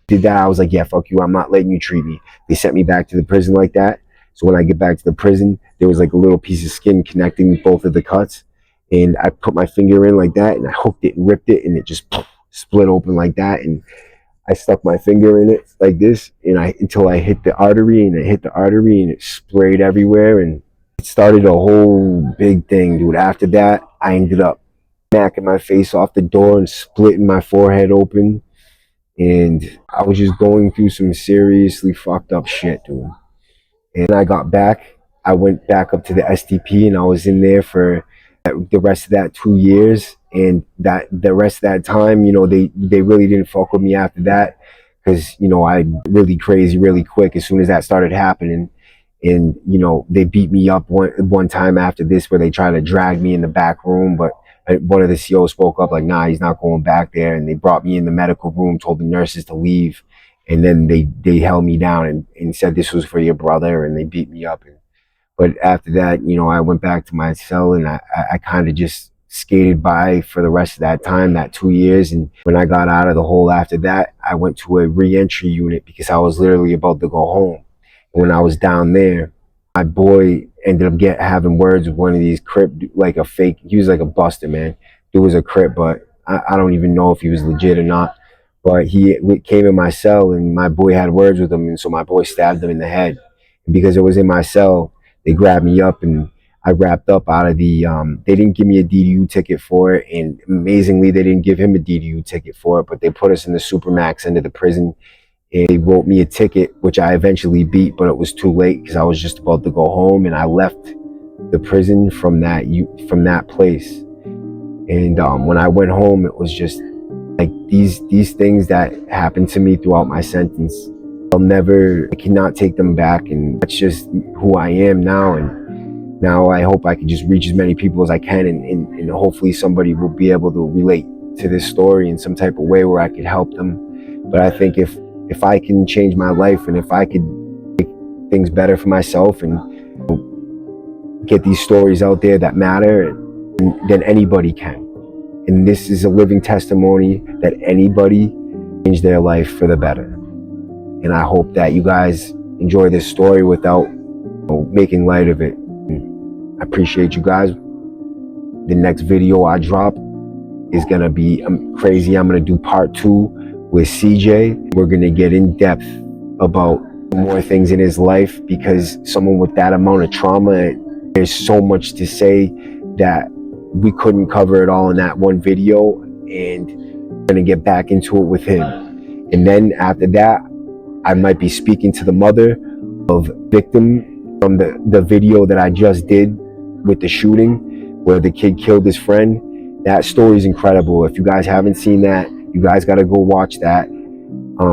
did that, I was like, yeah, fuck you, I'm not letting you treat me. They sent me back to the prison like that. So when I get back to the prison, there was like a little piece of skin connecting both of the cuts. And I put my finger in like that, and I hooked it and ripped it, and it just split open like that. And I stuck my finger in it like this, and until I hit the artery, and it hit the artery, and it sprayed everywhere, and it started a whole big thing, dude. After that, I ended up knocking my face off the door and splitting my forehead open, and I was just going through some seriously fucked up shit, dude. And I got back. I went back up to the STP, and I was in there for the rest of that 2 years. And that the rest of that time, you know, they really didn't fuck with me after that, because, you know, I really crazy really quick as soon as that started happening. And, you know, they beat me up one time after this, where they tried to drag me in the back room, but one of the COs spoke up like, nah, he's not going back there. And they brought me in the medical room, told the nurses to leave. And then they held me down and said this was for your brother, and they beat me up. But after that, you know, I went back to my cell, and I kind of just skated by for the rest of that time, that 2 years. And when I got out of the hole after that, I went to a re-entry unit because I was literally about to go home. And when I was down there, my boy ended up having words with one of these Crip, like a fake, he was like a buster, man. Dude was a Crip, but I don't even know if he was legit or not. But he came in my cell, and my boy had words with him, and so my boy stabbed him in the head. And because it was in my cell, they grabbed me up, and I wrapped up out of the, they didn't give me a D.D.U ticket for it, and amazingly, they didn't give him a D.D.U ticket for it, but they put us in the Supermax end of the prison, and they wrote me a ticket, which I eventually beat, but it was too late because I was just about to go home, and I left the prison from that place. And when I went home, it was just like these things that happened to me throughout my sentence. I cannot take them back, and that's just who I am now. And now I hope I can just reach as many people as I can, and hopefully somebody will be able to relate to this story in some type of way where I could help them. But I think if I can change my life, and if I could make things better for myself, and get these stories out there that matter, then anybody can. And this is a living testimony that anybody change their life for the better. And I hope that you guys enjoy this story without making light of it. And I appreciate you guys. The next video I drop is gonna be crazy. I'm gonna do part 2 with CJ. We're gonna get in depth about more things in his life, because someone with that amount of trauma, there's so much to say that we couldn't cover it all in that one video, and we're gonna get back into it with him. And then after that, I might be speaking to the mother of victim from the video that I just did with the shooting, where the kid killed his friend. That story is incredible. If you guys haven't seen that, You guys got to go watch that.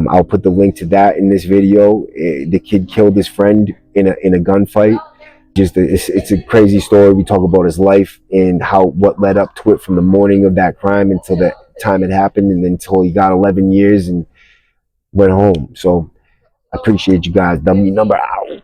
I'll put the link to that in this video. The kid killed his friend in a gunfight. It's a crazy story. We talk about his life and what led up to it from the morning of that crime until the time it happened, and until he got 11 years and went home. So I appreciate you guys. W number out.